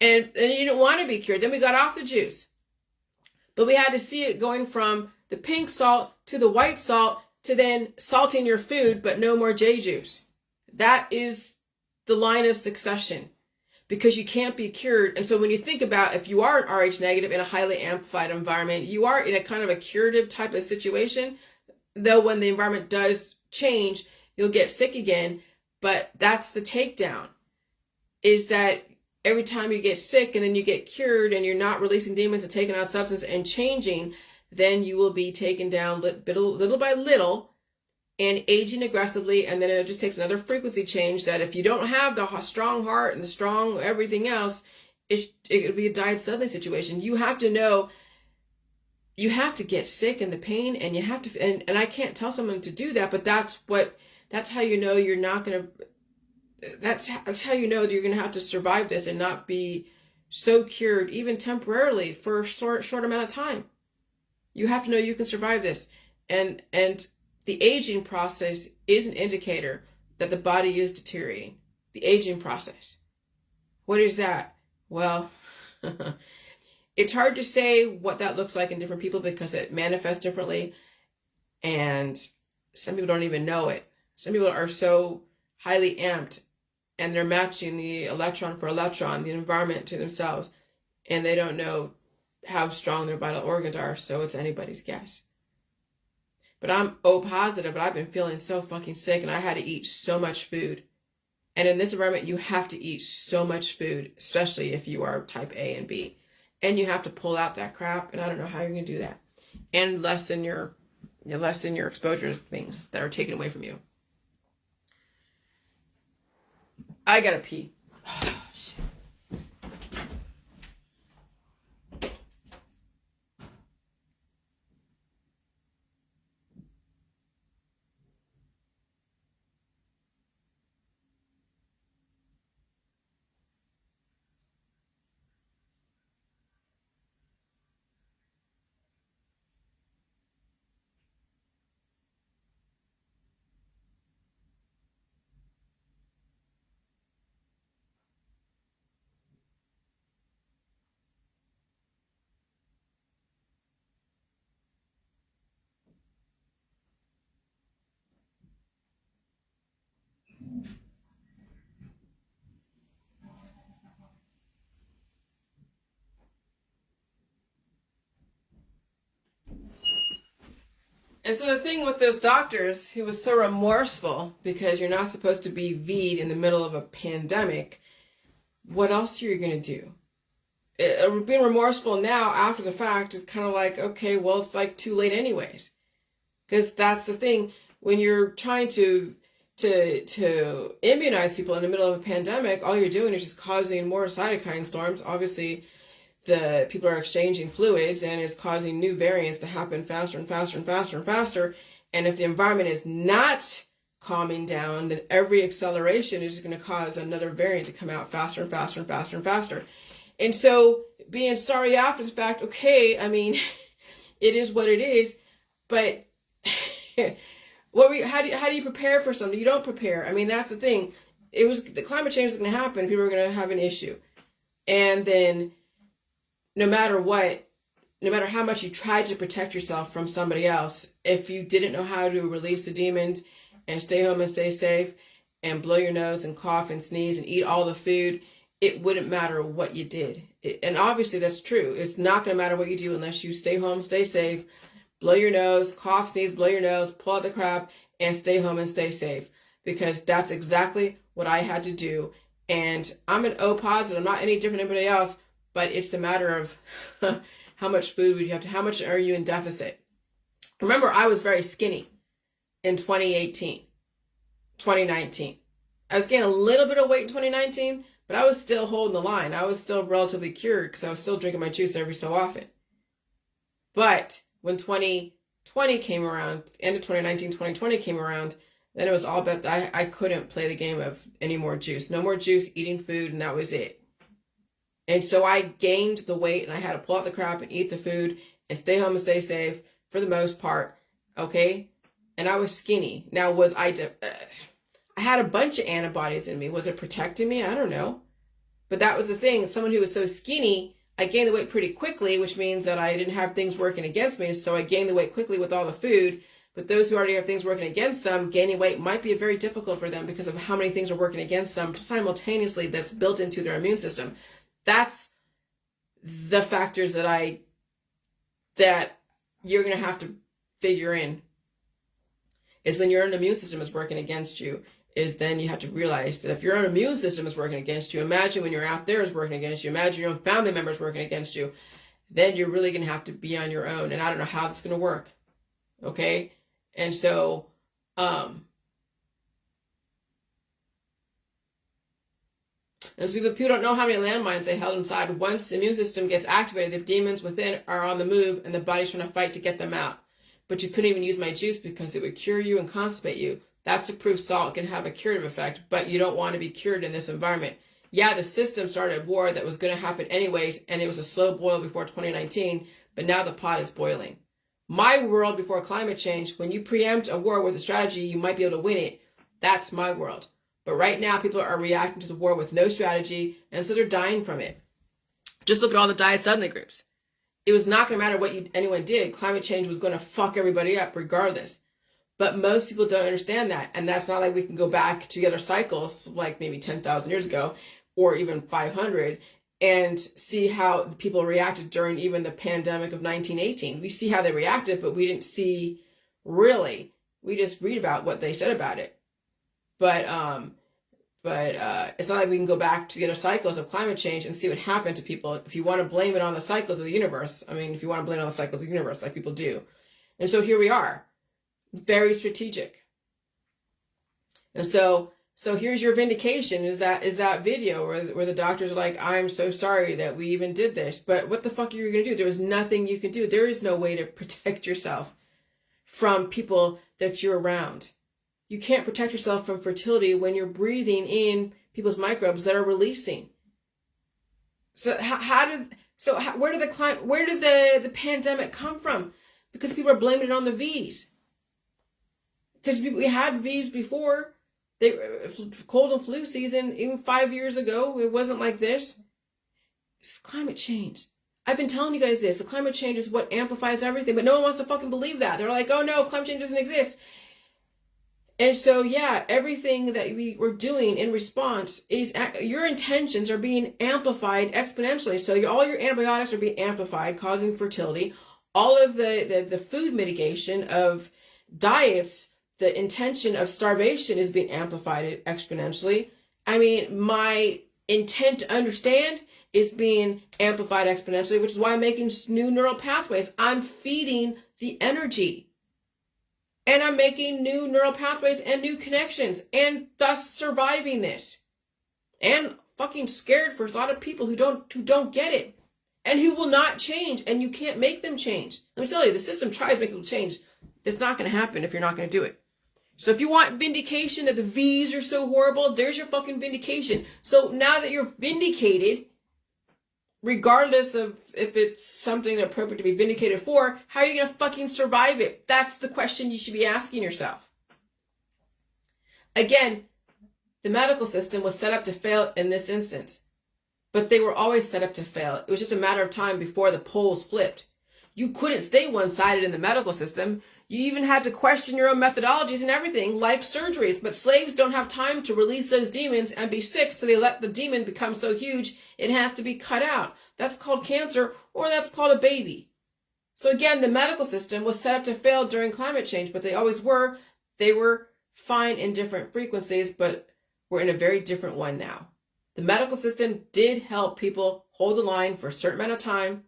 And you didn't want to be cured. Then we got off the juice. But we had to see it going from the pink salt to the white salt to then salting your food, but no more J juice. That is the line of succession, because you can't be cured. And so when you think about if you are an Rh negative in a highly amplified environment, you are in a kind of a curative type of situation, though when the environment does change, you'll get sick again. But that's the takedown, is that every time you get sick and then you get cured and you're not releasing demons and taking out substance and changing, then you will be taken down little by little and aging aggressively. And then it just takes another frequency change that if you don't have the strong heart and the strong everything else, it'll be a died suddenly situation. You have to know, you have to get sick and the pain, and you have to, and I can't tell someone to do that, but that's how you know you're not going to, that's how you know that you're going to have to survive this and not be so cured, even temporarily, for a short amount of time. You have to know you can survive this. And the aging process is an indicator that the body is deteriorating. The aging process. What is that? Well, it's hard to say what that looks like in different people because it manifests differently. And some people don't even know it. Some people are so highly amped, and they're matching the electron for electron, the environment, to themselves. And they don't know how strong their vital organs are, so it's anybody's guess. But I'm O positive, but I've been feeling so fucking sick, and I had to eat so much food. And in this environment, you have to eat so much food, especially if you are type A and B. And you have to pull out that crap, and I don't know how you're going to do that. And lessen your exposure to things that are taken away from you. I gotta pee. And so the thing with those doctors who was so remorseful because you're not supposed to be V'd in the middle of a pandemic, what else are you going to do? Being remorseful now after the fact is kind of like, okay, well, it's like too late anyways. Because that's the thing, when you're trying to immunize people in the middle of a pandemic, all you're doing is just causing more cytokine storms. Obviously, the people are exchanging fluids and it's causing new variants to happen faster and faster and faster and faster. And if the environment is not calming down, then every acceleration is going to cause another variant to come out faster and faster and faster and faster. And so being sorry after the fact, okay, I mean, it is what it is, but how do you prepare for something? You don't prepare. I mean, that's the thing. The climate change is going to happen. People are going to have an issue. And then no matter what, no matter how much you try to protect yourself from somebody else, if you didn't know how to release the demons and stay home and stay safe and blow your nose and cough and sneeze and eat all the food, it wouldn't matter what you did. And obviously that's true. It's not going to matter what you do unless you stay home, stay safe, blow your nose, cough, sneeze, blow your nose, pull out the crap, and stay home and stay safe. Because that's exactly what I had to do. And I'm an O positive. I'm not any different than anybody else, but it's the matter of how much food would you have to, how much are you in deficit? Remember, I was very skinny in 2019. I was gaining a little bit of weight in 2019, but I was still holding the line. I was still relatively cured because I was still drinking my juice every so often. But when 2020 came around, end of 2019, 2020 came around, then it was all about, I couldn't play the game of any more juice. No more juice, eating food, and that was it. And so I gained the weight, and I had to pull out the crap and eat the food and stay home and stay safe for the most part, okay? And I was skinny. Now, I had a bunch of antibodies in me. Was it protecting me? I don't know. But that was the thing. Someone who was so skinny, I gained the weight pretty quickly, which means that I didn't have things working against me. So I gained the weight quickly with all the food. But those who already have things working against them, gaining weight might be very difficult for them because of how many things are working against them simultaneously that's built into their immune system. That's the factors that you're going to have to figure in. Is when your own immune system is working against you, is then you have to realize that if your own immune system is working against you, imagine when you're out there is working against you, imagine your own family members working against you, then you're really going to have to be on your own. And I don't know how that's going to work. Okay? And so, and so people don't know how many landmines they held inside. Once the immune system gets activated, the demons within are on the move and the body's trying to fight to get them out. But you couldn't even use my juice because it would cure you and constipate you. That's a proof salt can have a curative effect, but you don't want to be cured in this environment. Yeah, the system started a war that was going to happen anyways, and it was a slow boil before 2019, but now the pot is boiling. My world before climate change, when you preempt a war with a strategy, you might be able to win it. That's my world. But right now, people are reacting to the war with no strategy, and so they're dying from it. Just look at all the diet suddenly groups. It was not going to matter what anyone did. Climate change was going to fuck everybody up regardless. But most people don't understand that. And that's not like we can go back to the other cycles, like maybe 10,000 years ago, or even 500, and see how people reacted during even the pandemic of 1918. We see how they reacted, but we didn't see really. We just read about what they said about it. But it's not like we can go back to the other cycles of climate change and see what happened to people. If you want to blame it on the cycles of the universe, if you want to blame it on the cycles of the universe, like people do. And so here we are, very strategic. And so here's your vindication, is that video where the doctors are like, I'm so sorry that we even did this. But what the fuck are you going to do? There was nothing you can do. There is no way to protect yourself from people that you're around. You can't protect yourself from fertility when you're breathing in people's microbes that are releasing. So where did the pandemic come from? Because people are blaming it on the V's. Because we had V's before. Cold and flu season, even 5 years ago, it wasn't like this. It's climate change. I've been telling you guys this. The climate change is what amplifies everything, but no one wants to fucking believe that. They're like, oh no, climate change doesn't exist. And so, yeah, everything that we were doing in response is your intentions are being amplified exponentially. So all your antibiotics are being amplified, causing fertility. all of the food mitigation of diets, the intention of starvation is being amplified exponentially. I mean, my intent to understand is being amplified exponentially, which is why I'm making new neural pathways. I'm feeding the energy. And I'm making new neural pathways and new connections, and thus surviving this. And fucking scared for a lot of people who don't get it. And who will not change, and you can't make them change. Let me tell you, the system tries to make people change. That's not going to happen if you're not going to do it. So if you want vindication that the V's are so horrible, there's your fucking vindication. So now that you're vindicated, regardless of if it's something appropriate to be vindicated for, how are you going to fucking survive it? That's the question you should be asking yourself. Again, the medical system was set up to fail in this instance. But they were always set up to fail. It was just a matter of time before the poles flipped. You couldn't stay one-sided in the medical system. You even had to question your own methodologies and everything, like surgeries. But slaves don't have time to release those demons and be sick, so they let the demon become so huge, it has to be cut out. That's called cancer, or that's called a baby. So again, the medical system was set up to fail during climate change, but they always were. They were fine in different frequencies, but we're in a very different one now. The medical system did help people hold the line for a certain amount of time,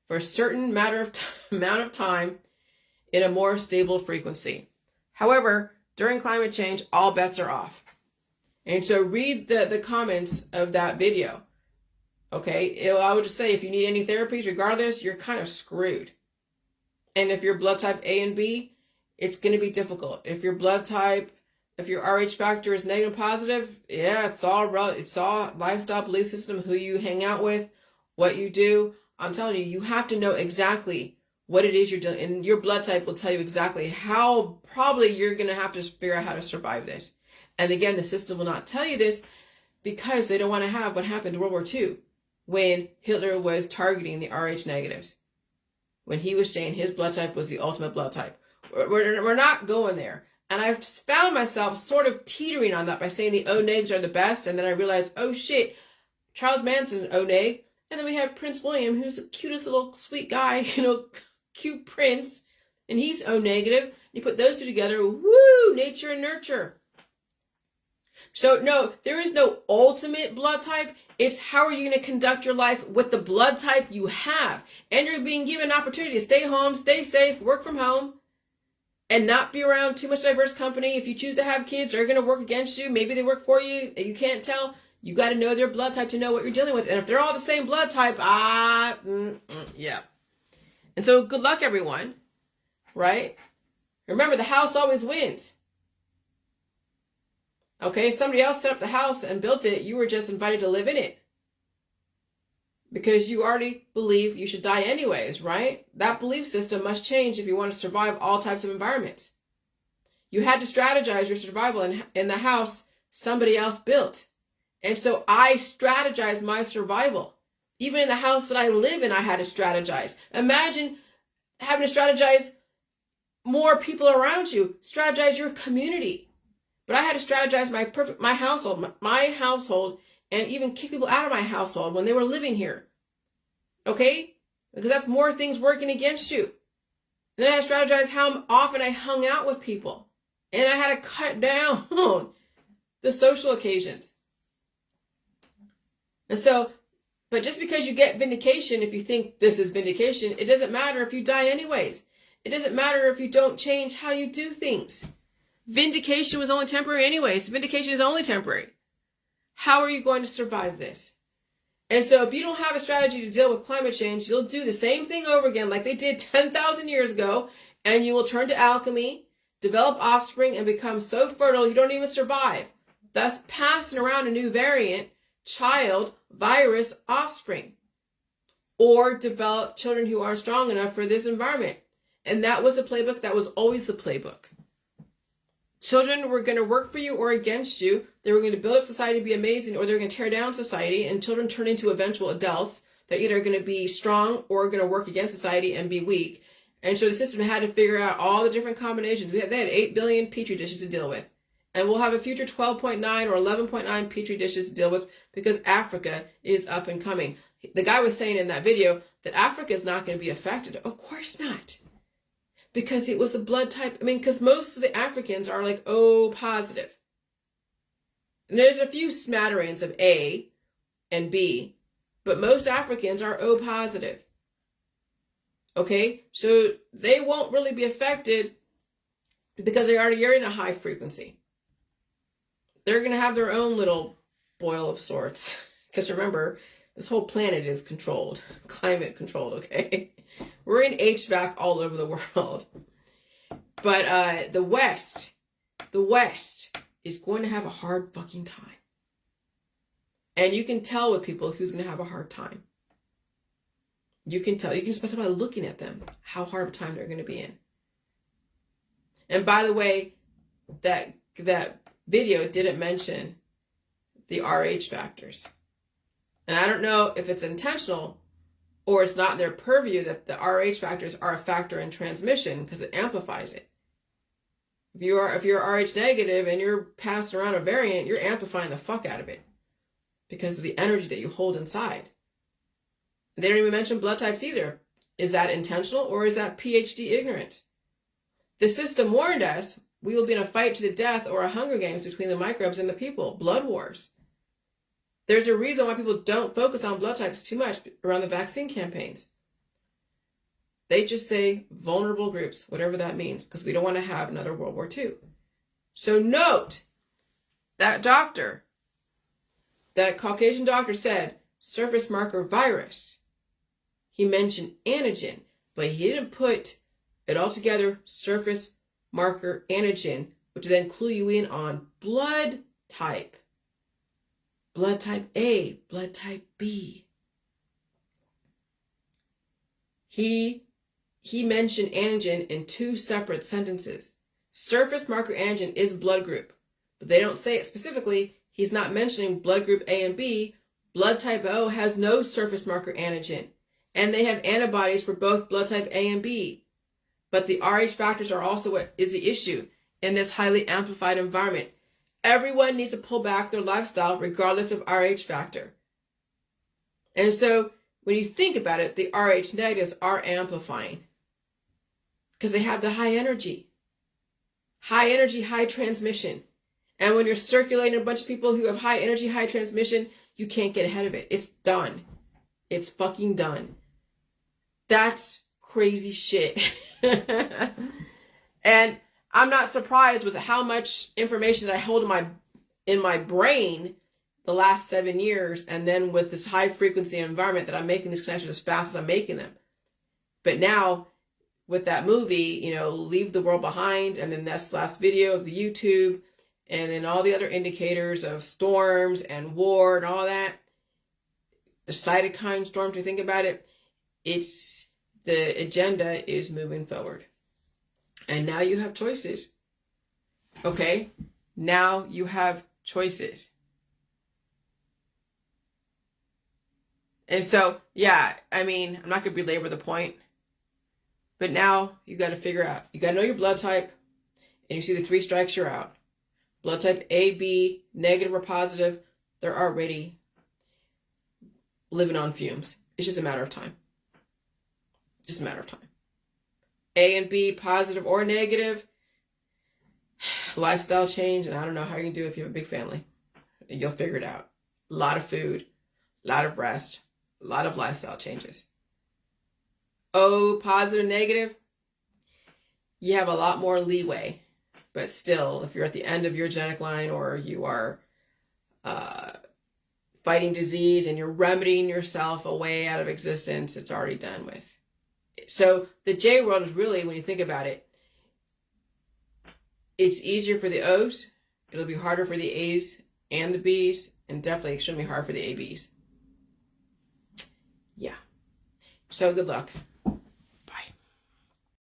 for a certain amount of time in a more stable frequency. However, during climate change, all bets are off. And so read the comments of that video. Okay, I would just say if you need any therapies, regardless, you're kind of screwed. And if you're blood type A and B, it's going to be difficult. If your RH factor is negative positive, yeah, it's all lifestyle, belief system, who you hang out with, what you do. I'm telling you, you have to know exactly what it is you're doing, and your blood type will tell you exactly how probably you're going to have to figure out how to survive this. And again, the system will not tell you this because they don't want to have what happened in World War II when Hitler was targeting the RH negatives, when he was saying his blood type was the ultimate blood type. We're not going there. And I've found myself sort of teetering on that by saying the O negs are the best. And then I realized, oh shit, Charles Manson O neg. And then we have Prince William, who's the cutest little sweet guy, cute prince. And he's O negative. You put those two together, woo, nature and nurture. So no, there is no ultimate blood type. It's how are you going to conduct your life with the blood type you have. And you're being given an opportunity to stay home, stay safe, work from home. And not be around too much diverse company. If you choose to have kids, they're going to work against you. Maybe they work for you. You can't tell. You got to know their blood type to know what you're dealing with. And if they're all the same blood type, yeah. And so good luck, everyone. Right? Remember, the house always wins. Okay, somebody else set up the house and built it. You were just invited to live in it. Because you already believe you should die anyways, right? That belief system must change if you want to survive all types of environments. You had to strategize your survival in the house somebody else built. And so I strategized my survival. Even in the house that I live in, I had to strategize. Imagine having to strategize more people around you. Strategize your community. But I had to strategize my household, and even kick people out of my household when they were living here. Okay? Because that's more things working against you. Then I had to strategize how often I hung out with people. And I had to cut down the social occasions. And so, but just because you get vindication, if you think this is vindication, it doesn't matter if you die anyways. It doesn't matter if you don't change how you do things. Vindication was only temporary anyways. Vindication is only temporary. How are you going to survive this? And so if you don't have a strategy to deal with climate change, you'll do the same thing over again like they did 10,000 years ago, and you will turn to alchemy, develop offspring, and become so fertile you don't even survive, thus passing around a new variant, child, virus, offspring, or develop children who aren't strong enough for this environment. And that was the playbook. That was always the playbook. Children were going to work for you or against you. They were going to build up society to be amazing, or they were going to tear down society, and children turn into eventual adults. They're either going to be strong or going to work against society and be weak. And so the system had to figure out all the different combinations. They had 8 billion petri dishes to deal with. And we'll have a future 12.9 or 11.9 petri dishes to deal with because Africa is up and coming. The guy was saying in that video that Africa is not going to be affected. Of course not. Because it was a blood type. I mean, because most of the Africans are like O positive. And there's a few smatterings of A and B, but most Africans are O positive. Okay? So they won't really be affected because they already are in a high frequency. They're going to have their own little boil of sorts. Because remember, this whole planet is controlled, climate controlled, okay? We're in HVAC all over the world. But the West is going to have a hard fucking time. And you can tell with people who's going to have a hard time. You can tell. You can just by looking at them how hard of a time they're going to be in. And by the way, that video didn't mention the RH factors. And I don't know if it's intentional or it's not in their purview that the RH factors are a factor in transmission because it amplifies it. If you're RH negative and you're passing around a variant, you're amplifying the fuck out of it because of the energy that you hold inside. They don't even mention blood types either. Is that intentional or is that PhD ignorant? The system warned us we will be in a fight to the death or a Hunger Games between the microbes and the people. Blood wars. There's a reason why people don't focus on blood types too much around the vaccine campaigns. They just say vulnerable groups, whatever that means, because we don't want to have another World War II. So note, that doctor, that Caucasian doctor said surface marker virus. He mentioned antigen, but he didn't put it all together, surface marker antigen, which then clue you in on blood type. Blood type A, blood type B. He mentioned antigen in two separate sentences. Surface marker antigen is blood group, but they don't say it specifically. He's not mentioning blood group A and B. Blood type O has no surface marker antigen, and they have antibodies for both blood type A and B. But the RH factors are also what is the issue in this highly amplified environment. Everyone needs to pull back their lifestyle regardless of RH factor. And so when you think about it, the RH negatives are amplifying because they have the high energy, high transmission. And when you're circulating a bunch of people who have high energy, high transmission, you can't get ahead of it. It's done. It's fucking done. That's crazy shit. And I'm not surprised with how much information that I hold in my brain the last 7 years, and then with this high frequency environment that I'm making these connections as fast as I'm making them. But now with that movie, Leave the World Behind, and then this last video of the YouTube, and then all the other indicators of storms and war and all that, the cytokine storm, to think about it, the agenda is moving forward. And now you have choices. Okay? Now you have choices. And so, yeah, I'm not going to belabor the point. But now you got to figure out. You got to know your blood type. And you see the 3 strikes, you're out. Blood type A, B, negative or positive, they're already living on fumes. It's just a matter of time. Just a matter of time. A and B, positive or negative, lifestyle change, and I don't know how you can do it if you have a big family. You'll figure it out. A lot of food, a lot of rest, a lot of lifestyle changes. O, positive, negative, you have a lot more leeway. But still, if you're at the end of your genetic line or you are fighting disease and you're remedying yourself away out of existence, it's already done with. So the J world is really, when you think about it, it's easier for the O's. It'll be harder for the A's and the B's, and definitely extremely hard for the ABs. Yeah. So good luck.